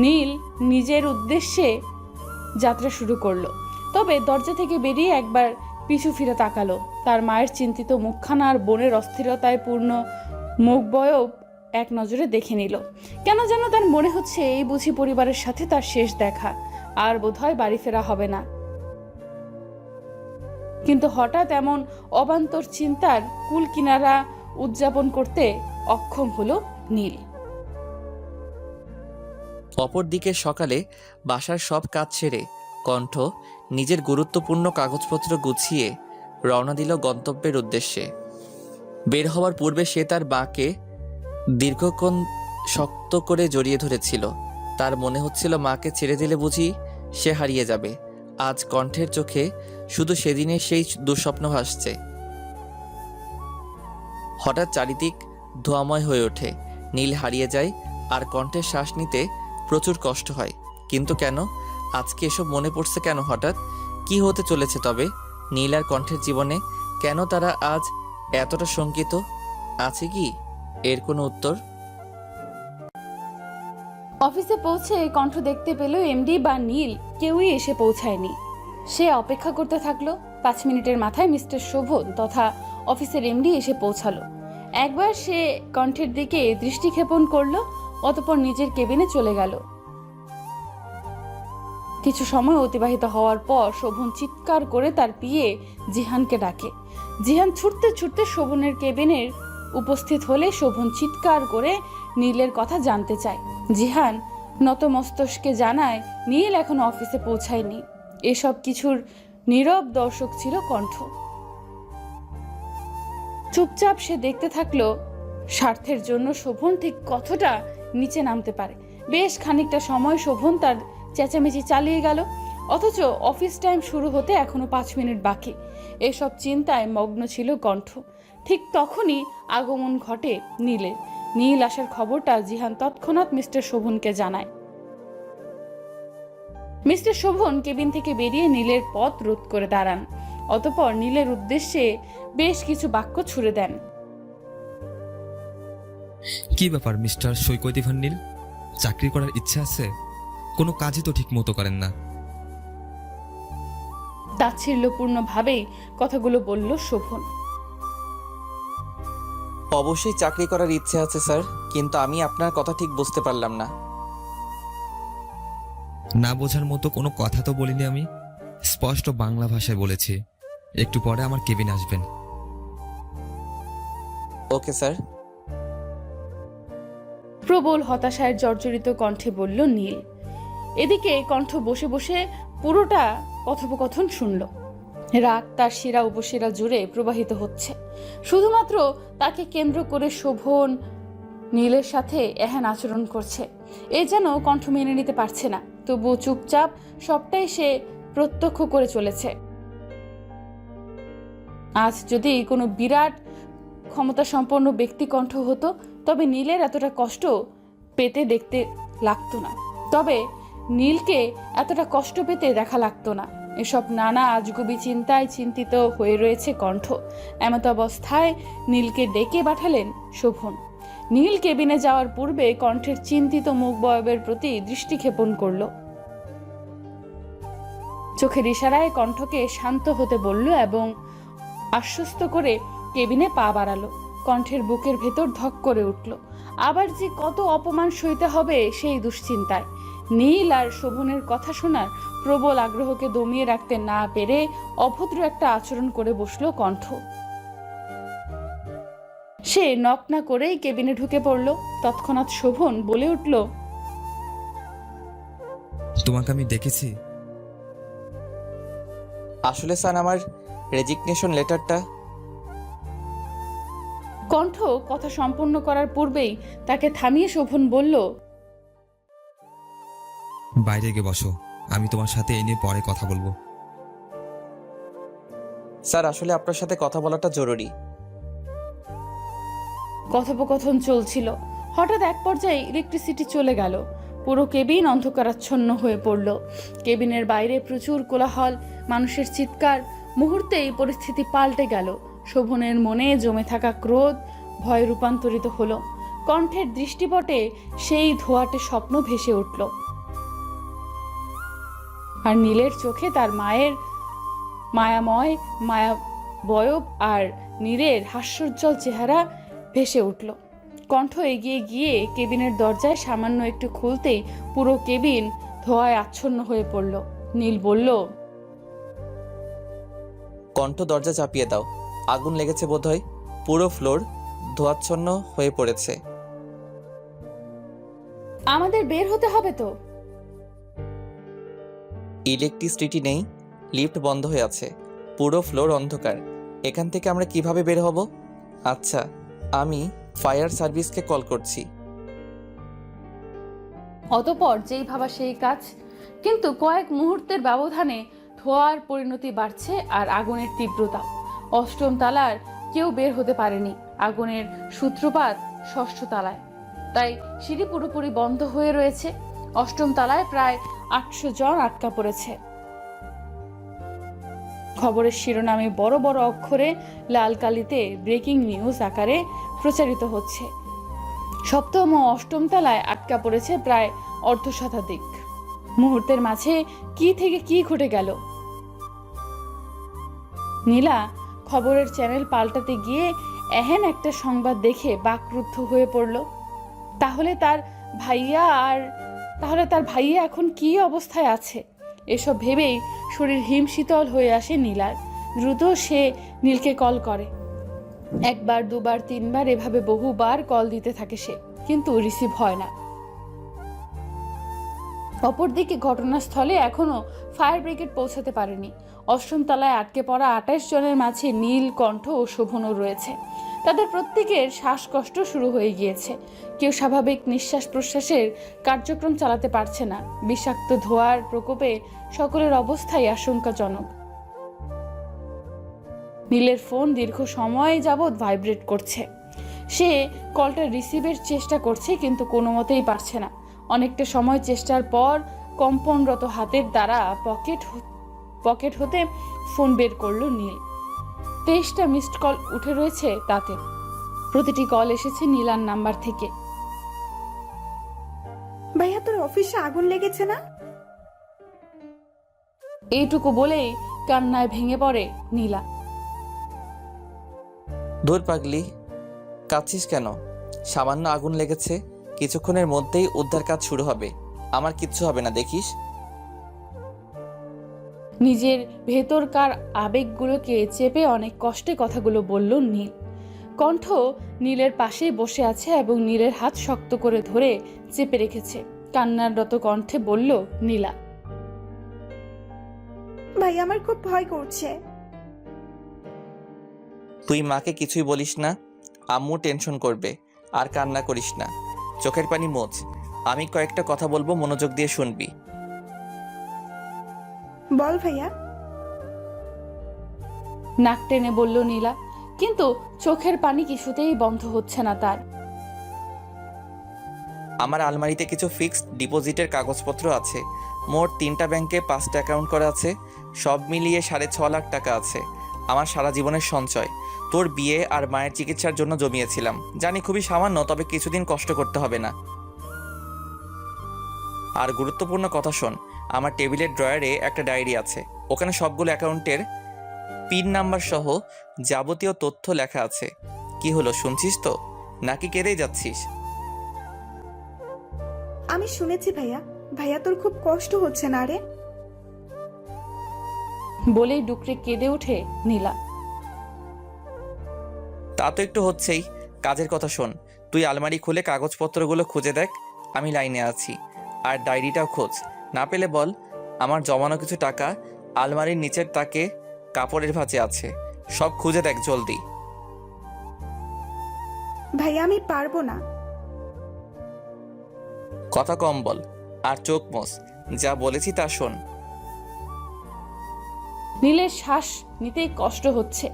নীল নিজের উদ্দেশ্যে যাত্রা শুরু করলো, তবে দরজা থেকে বেরিয়ে একবার পিছু ফিরে তাকালো। তার মায়ের চিন্তিত মুখখানা আর বোনের অস্থিরতায় পূর্ণ মুখবয়ব এক নজরে দেখে নিল। কেন যেন তার মনে হচ্ছে এই বুঝি পরিবারের সাথে তার শেষ দেখা, আর বোধহয় বাড়ি ফেরা হবে না। কিন্তু হঠাৎ এমন অবান্তর চিন্তার কুল কিনারা উদযাপন করতে অক্ষম হলো নীল। অপরদিকে সকালে বাসার সব কাজ ছেড়ে কণ্ঠ নিজের গুরুত্বপূর্ণ কাগজপত্র গুছিয়ে রওনা দিল গন্তব্যের উদ্দেশ্যে। বের হওয়ার পূর্বে সে তার বাঁকে দীর্ঘক্ষণ শক্ত করে জড়িয়ে ধরেছিল। তার মনে হচ্ছিল মাকে ছেড়ে দিলে বুঝি সে হারিয়ে যাবে। আজ কণ্ঠের চোখে শুধু সেদিনের সেই দুঃস্বপ্ন ভাসছে। হঠাৎ চারিদিক ধোঁয়াময় হয়ে ওঠে, নীল হারিয়ে যায়, আর কণ্ঠের শ্বাস নিতে প্রচুর কষ্ট হয়। কিন্তু কেন আজকে এসব মনে পড়ছে কেন হঠাৎ? কি হতে চলেছে তবে নীল আর কণ্ঠের জীবনে? কেন তারা আজ এতটা শঙ্কিত? আছে কি এর কোনো উত্তর? অফিসে পৌঁছে কণ্ঠ দেখতে পেল এমডি বা নীল কেউই এসে পৌঁছায়নি। সে অপেক্ষা করতে থাকলো। 5 মিনিটের মাথায় মিস্টার শোভন তথা অফিসের এমডি এসে পৌঁছালো। একবার সে কণ্ঠের দিকে দৃষ্টিক্ষেপণ করলো, অতঃপর নিজের কেবিনে চলে গেল। কিছু সময় অতিবাহিত হওয়ার পর শোভন চিৎকার করে তার পিএ জিহানকে ডাকে। জিহান ছুটতে ছুটতে শোভনের কেবিনের উপস্থিত হলে শোভন চিৎকার করে নীলের কথা জানতে চায়। জিহান নতমস্তকে জানায় নীল এখনো অফিসে পৌঁছায়নি। এসব কিছুর নীরব দর্শক ছিল কণ্ঠ। চুপচাপ সে দেখতে থাকলো স্বার্থের জন্য শোভন ঠিক কতটা নিচে নামতে পারে। বেশ খানিকটা সময় শোভন তার চেঁচামেচি চালিয়ে গেল, অথচ অফিস টাইম শুরু হতে এখনো 5 মিনিট বাকি। এসব চিন্তায় মগ্ন ছিল কণ্ঠ। ঠিক তখনই আগমন ঘটে নীলের। নীল আসার খবরটা জিহান তৎক্ষণাৎ মিস্টার শোভনকে জানায়। মিস্টার শোভন কেবিন থেকে বেরিয়ে নীলের পথ রোধ করে দাঁড়ান, অতঃপর নীলের উদ্দেশ্যে বেশ কিছু বাক্য ছুড়ে দেন। কি ব্যাপার মিস্টার সৈকত ইভান নীল? চাকরি করার ইচ্ছা আছে? কোনো কাজই তো ঠিক মতো করেন না। তাচ্ছিল্যপূর্ণভাবেই কথাগুলো বলল শোভন। অবশ্যই চাকরি করার ইচ্ছে আছে স্যার, কিন্তু আমি আপনার কথা ঠিক বুঝতে পারলাম না। না বোঝার মতো কোনো কথা তো বলিনি আমি, স্পষ্ট বাংলা ভাষায় বলেছি। একটু পরে আমার কেবিন আসবেন। Okay sir. প্রবল হতাশায় জর্জরিত কণ্ঠে বলল নীল। এদিকে কণ্ঠ বসে বসে পুরোটা কথোপকথন শুনল। রাগ তার শিরা উপশিরা জুড়ে প্রবাহিত হচ্ছে। শুধুমাত্র তাকে কেন্দ্র করে শোভন নীলের সাথে এহেন আচরণ করছে, এ যেন কণ্ঠ মেনে নিতে পারছে না। তবুও চুপচাপ সবটাই সে প্রত্যক্ষ করে চলেছে। আজ যদি কোনো বিরাট ক্ষমতা সম্পন্ন ব্যক্তি কণ্ঠ হতো তবে নীলের এতটা কষ্ট পেতে দেখতে লাগতো না, তবে নীলকে এতটা কষ্ট পেতে দেখা লাগতো না। এসব নানা আজগুবি চিন্তায় চিন্তিত হয়ে রয়েছে কণ্ঠ। এমত অবস্থায় নীলকে ডেকে পাঠালেন শোভন। নীল কেবিনে যাওয়ার পূর্বে কণ্ঠের চিন্তিত মুখবয়বের প্রতি দৃষ্টি ক্ষেপণ করল। চোখের ইশারায় কণ্ঠকে শান্ত হতে বলল এবং আশ্বস্ত করে কেবিনে পা বাড়ালো। কণ্ঠের বুকের ভেতর ধক করে উঠল। আবার যে কত অপমান সইতে হবে সেই দুশ্চিন্তায় নীল আর শোভনের কথা শোনার প্রবল আগ্রহকে দমিয়ে রাখতে না পেরে অভদ্র একটা আচরণ করে বসলো কণ্ঠ। সে নক না করেই কেবিনে ঢুকে পড়ল। তৎক্ষণাৎ শোভন বলে উঠল, তোমাকে আমি দেখেছি। আসলে স্যার, আমার রেজিগনেশন লেটারটা। কণ্ঠ কথা সম্পূর্ণ করার পূর্বেই তাকে থামিয়ে শোভন বলল, বাইরে গিয়ে বসো, আমি তোমার সাথে এই নিয়ে পরে কথা বলবো। স্যার, আসলে আপনার সাথে কথা বলাটা জরুরি। কথোপকথন চলছিল। হঠাৎ এক পর্যায়ে ইলেকট্রিসিটি চলে গেল। পুরো কেবিন অন্ধকারাচ্ছন্ন হয়ে পড়ল। কেবিনের বাইরে প্রচুর কোলাহল, মানুষের চিৎকার। মুহূর্তেই পরিস্থিতি পাল্টে গেল। শোভনের মনে জমে থাকা ক্রোধ ভয়ে রূপান্তরিত হলো। কণ্ঠের দৃষ্টিপটে সেই ধোঁয়াটে স্বপ্ন ভেসে উঠল, আর নীলের চোখে তার মায়ের মায়াময় মায়াবয়ব আর নীরের হাস্যোজ্জ্বল চেহারা ভেসে উঠল। কণ্ঠ এগিয়ে গিয়ে কেবিনের দরজায় সামান্য একটু খুলতেই পুরো কেবিন ধোঁয়ায় আচ্ছন্ন হয়ে পড়ল। নীল বলল, কণ্ঠ, দরজা চাপিয়ে দাও, আগুন লেগেছে বোধহয়। পুরো ফ্লোর ধোঁয়াচ্ছন্ন হয়ে পড়েছে। আমাদের বের হতে হবে তো। ইলেকট্রিসিটি নেই, লিফট বন্ধ হয়ে আছে, পুরো ফ্লোর অন্ধকার। এখান থেকে আমরা কিভাবে বের হব? আচ্ছা, আমি ফায়ার সার্ভিসকে কল করছি। অতঃপর যেই ভাবা সেই কাজ। কিন্তু কয়েক মুহূর্তের ব্যবধানে ধোঁয়ার পরিণতি বাড়ছে আর আগুনের তীব্রতা। অষ্টম তালার কেউ বের হতে পারেনি। আগুনের সূত্রপাত ষষ্ঠ তালায়, তাই সিঁড়ি পুরোপুরি বন্ধ হয়ে রয়েছে। অষ্টম তালায় প্রায় 800 জন আটকা পড়েছে। খবরের শিরোনামে বড় বড় অক্ষরে লাল কালিতে ব্রেকিং নিউজ আকারে প্রচারিত হচ্ছে। সপ্তম ও অষ্টম তলায় আটকা পড়েছে প্রায় অর্ধশতাধিক। মুহূর্তের মাঝে কি থেকে কি ঘটে গেল। নীলা খবরের চ্যানেল পাল্টাতে গিয়ে এহেন একটা সংবাদ দেখে বাকরুদ্ধ হয়ে পড়ল। তাহলে তার ভাইয়া এখন কি অবস্থায় আছে? এসব ভেবেই শরীর হিমশীতল হয়ে আসে নীলার। দ্রুত সে নীলকে কল করে। একবার, দুবার, তিনবার এভাবে বহুবার কল দিতে থাকে সে, কিন্তু রিসিভ হয় না। অপরদিকে ঘটনাস্থলে এখনো ফায়ার ব্রিগেড পৌঁছাতে পারেনি। অষ্টম তলায় আটকে পড়া 28 জনের মাঝে নীল, কণ্ঠ ও শোভনও রয়েছে। তাদের প্রত্যেকের শ্বাসকষ্ট শুরু হয়ে গিয়েছে। কেউ স্বাভাবিক নিঃশ্বাস প্রশ্বাসের কার্যক্রম চালাতে পারছে না। বিষাক্ত ধোঁয়ার প্রকোপে সকলের অবস্থাই আশঙ্কাজনক। নীলের ফোন দীর্ঘ সময় যাবৎ ভাইব্রেট করছে। সে কলটা রিসিভের চেষ্টা করছে, কিন্তু কোনো মতেই পারছে না। অনেকটা সময় চেষ্টার পর কম্পনরত হাতের দ্বারা পকেট হতে ফোন বের করলো নীল। 23টা মিসড কল উঠে রয়েছে তাতে। প্রতিটি কল এসেছে নীলার নাম্বার থেকে। ভাইয়া, তোর অফিসে আগুন লেগেছে না? এইটুকু বলেই কান্নায় ভেঙে পড়ে নীলা। ধুর পাগলি, কাঁদছিস কেন? সামান্য আগুন লেগেছে, কিছুক্ষণের মধ্যেই উদ্ধার কাজ শুরু হবে। আমার কিচ্ছু হবে না, দেখিস। নিজের ভেতরকার আবেগগুলোকে চেপে অনেক কষ্টে কথাগুলো বলল নীল। কণ্ঠ নীলের পাশেই বসে আছে এবং নীলের হাত শক্ত করে ধরে চেপে রেখেছে। কান্নারত কণ্ঠে বলল নীলা, ভাই আমার খুব ভয় করছে। তুই মাকে কিছুই বলিস না, আম্মু টেনশন করবে। আর কান্না করিস না, চোখের পানি মোছ। আমি কয়েকটা কথা বলবো, মনোযোগ দিয়ে শুনবি। বল ভাইয়া। নাক টেনে বলল নীলা, কিন্তু চোখের পানি কিছুতেই বন্ধ হচ্ছে না তার। আমার আলমারিতে কিছু ফিক্সড ডিপোজিটের কাগজপত্র আছে। মোট 3টা ব্যাংকে 5টা অ্যাকাউন্ট করা আছে। সব মিলিয়ে 6.5 লাখ টাকা আছে। আমার সারা জীবনের সঞ্চয় তোর বিয়ে আর মায়ের চিকিৎসার জন্য জমিয়েছিলাম। জানি খুবই সামান্য, তবে কিছুদিন কষ্ট করতে হবে না। আর গুরুত্বপূর্ণ কথা শোন, আমার টেবিলের ড্রয়ারে একটা ডায়েরি আছে। ওখানে সবগুলো অ্যাকাউন্টের পিন নাম্বার সহ যাবতীয় তথ্য লেখা আছে। কি হলো, শুনছিস তো নাকি কেঁদেই যাচ্ছিস? আমি শুনেছি ভাইয়া। ভাইয়া তোর খুব কষ্ট হচ্ছে না রে? বলেই ডুকরে কেঁদে ওঠে নীলা। তা তো একটু হচ্ছেই। কাজের কথা শোন, তুই আলমারি খুলে কাগজপত্রগুলো খুঁজে দেখ, আমি লাইনে আছি। আর ডায়েরিটাও খোঁজ, না পেলে বল। আমার জমানো কিছু টাকা আলমারির নিচের তাকে কাপড়ের ভাঁজে আছে। সব খুঁজে দেখ জলদি। ভাইয়া আমি পারবো না। কথা কম বল আর চোখ মোছ। যা বলেছি তা শোন। নীলের শ্বাস নিতেই কষ্ট হচ্ছে।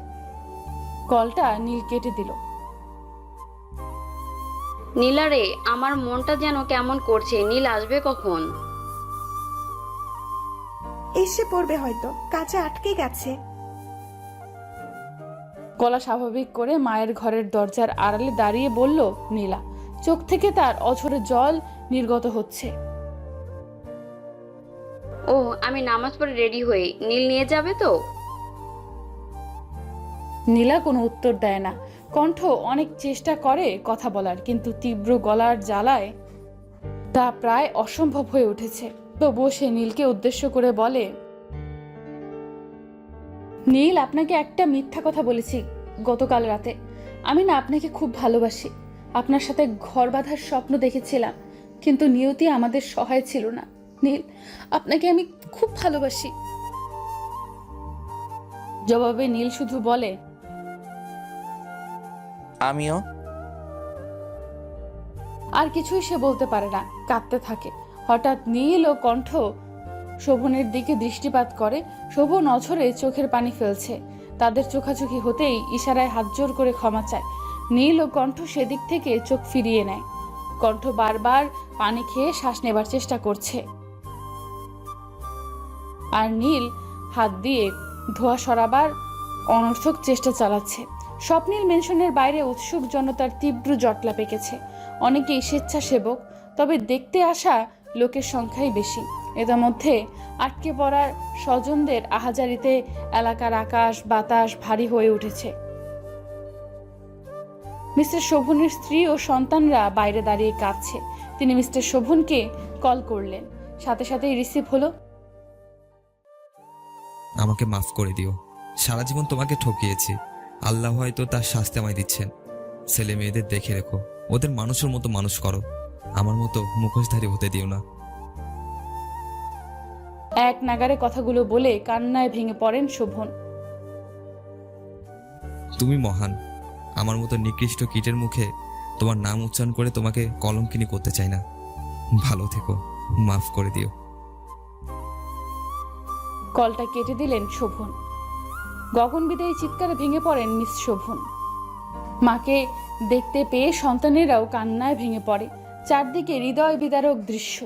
কলটা নীল কেটে দিল। নীলা রে, আমার মনটা যেন কেমন করছে। নীল আসবে কখন? এসে পড়বে হয়তো, কাজে আটকে গেছে। গলা স্বাভাবিক করে মায়ের ঘরের দরজার আড়ালে দাঁড়িয়ে বলল নীলা। চোখ থেকে তার অঝরে জল নির্গত হচ্ছে। ও, আমি নামাজ পড়ে রেডি হই। নীল নিয়ে যাবে তো? নীলা কোনো উত্তর দেয় না। কণ্ঠ অনেক চেষ্টা করে কথা বলার, কিন্তু তীব্র গলার জ্বালায় তা প্রায় অসম্ভব হয়ে উঠেছে। তবুও সে নীলকে উদ্দেশ্য করে বলে, নীল, আপনাকে একটা মিথ্যা কথা বলেছি গতকাল রাতে। আমি না আপনাকে খুব ভালোবাসি। আপনার সাথে ঘর বাঁধার স্বপ্ন দেখেছিলাম, কিন্তু নিয়তি আমাদের সহায় ছিল না। নীল, আপনাকে আমি খুব ভালোবাসি। জবাবে নীল শুধু বলে, আমিও। আর কিছুই সে বলতে পারে না, কাঁদতে থাকে। হঠাৎ নীল ও কণ্ঠ শোভনের দিকে দৃষ্টিপাত করে। শোভন অঝরে চোখের পানি ফেলছে। তাদের চোখাচোখি হতেই ইশারায় হাত জোর করে ক্ষমা চায়। নীল ও কণ্ঠ সেদিক থেকে চোখ ফিরিয়ে নেয়। কণ্ঠ বারবার পানি খেয়ে শ্বাস নেবার চেষ্টা করছে, আর নীল হাত দিয়ে ধোয়া সরাবার অনর্থক চেষ্টা চালাচ্ছে। স্বপ্নীল মেনশনের বাইরে উৎসুক জনতার তীব্র জটলা পেকেছে। অনেকেই স্বেচ্ছাসেবক, তবে দেখতে আসা লোকের সংখ্যাই বেশি। এদের মধ্যে আটকে পড়ার স্বজনদের আহাজারিতে এলাকার আকাশ বাতাস ভারী হয়ে উঠেছে। মিস্টার শোভনের স্ত্রী ও সন্তানরা বাইরে দাঁড়িয়ে কাঁদছে। তিনি মিস্টার শোভনকে কল করলেন, সাথে সাথেই রিসিভ হলো। আমাকে মাফ করে দিও। সারা জীবন তোমাকে ঠকিয়েছি। আল্লাহ হয়তো তার শাস্তি আমায় দিচ্ছেন। ছেলে মেয়েদের দেখে রেখো, ওদের মানুষের মতো মানুষ করো। আমার মতো মুখোশধারী হতে দিও না। এক নাগারে কথাগুলো বলে কান্নায় ভেঙে পড়েন শোভন। তুমি মহান। আমার মতো নিকৃষ্ট কীটের মুখে তোমার নাম উচ্চারণ করে তোমাকে কলঙ্কিনী করতে চাই না। ভালো থেকো, মাফ করে দিও। কলটা কেটে দিলেন শোভন। গগনবিদায়ী চিৎকারে ভেঙে পড়েন মিস শোভন। মাকে দেখতে পেয়ে সন্তানেরাও কান্নায় ভেঙে পড়ে। চারদিকে হৃদয় বিদারক দৃশ্য।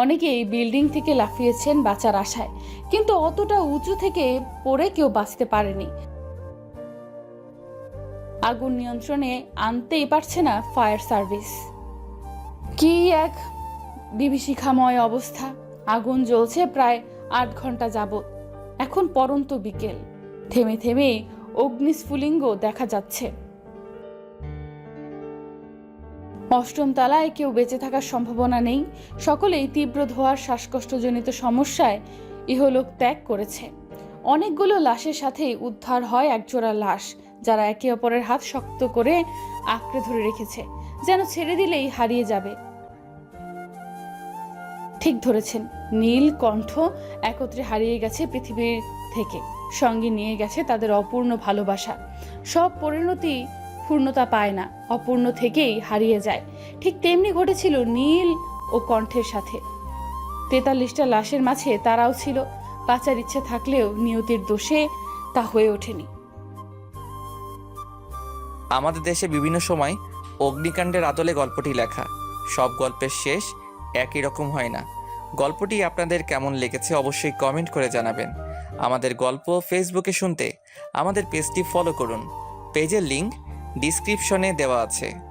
অনেকেই বিল্ডিং থেকে লাফিয়েছেন বাঁচার আশায়, কিন্তু অতটা উঁচু থেকে পড়ে কেউ বাঁচতে পারেনি। আগুন নিয়ন্ত্রণে আনতেই পারছে না ফায়ার সার্ভিস। কি এক বিভীষিকাময় অবস্থা! আগুন জ্বলছে প্রায় 8 ঘন্টা যাবত। এখন পরন্ত বিকেল। থেমে থেমে অগ্নিস্ফুলিঙ্গ দেখা যাচ্ছে। 8ম তলায় কেউ বেঁচে থাকার সম্ভাবনা নেই। সকলেই তীব্র ধোঁয়ার শ্বাসকষ্টজনিত সমস্যায় ইহলোক ত্যাগ করেছে। অনেকগুলো লাশের সাথেই উদ্ধার হয় একজোড়া লাশ, যারা একে অপরের হাত শক্ত করে আঁকড়ে ধরে রেখেছে, যেন ছেড়ে দিলেই হারিয়ে যাবে। ঠিক ধরেছেন, নীল কণ্ঠ একত্রে হারিয়ে গেছে পৃথিবীর থেকে, সঙ্গে নিয়ে গেছে তাদের অপূর্ণ ভালোবাসা। সব পরিণতি পূর্ণতা পায় না, অপূর্ণ থেকেই হারিয়ে যায়। ঠিক তেমনি ঘটেছিল নীল ও কণ্ঠের সাথে। 43টা লাশের মাঝে তারাও ছিল। বাঁচার ইচ্ছে থাকলেও নিয়তির দোষে তা হয়ে ওঠেনি। আমাদের দেশে বিভিন্ন সময় অগ্নিকাণ্ডের আদলে গল্পটি লেখা। সব গল্পের শেষ একই রকম হয় না। গল্পটি আপনাদের কেমন লেগেছে অবশ্যই কমেন্ট করে জানাবেন। আমাদের গল্প ফেসবুকে শুনতে আমাদের পেজটি ফলো করুন। পেজের লিংক ডিসক্রিপশনে দেওয়া আছে।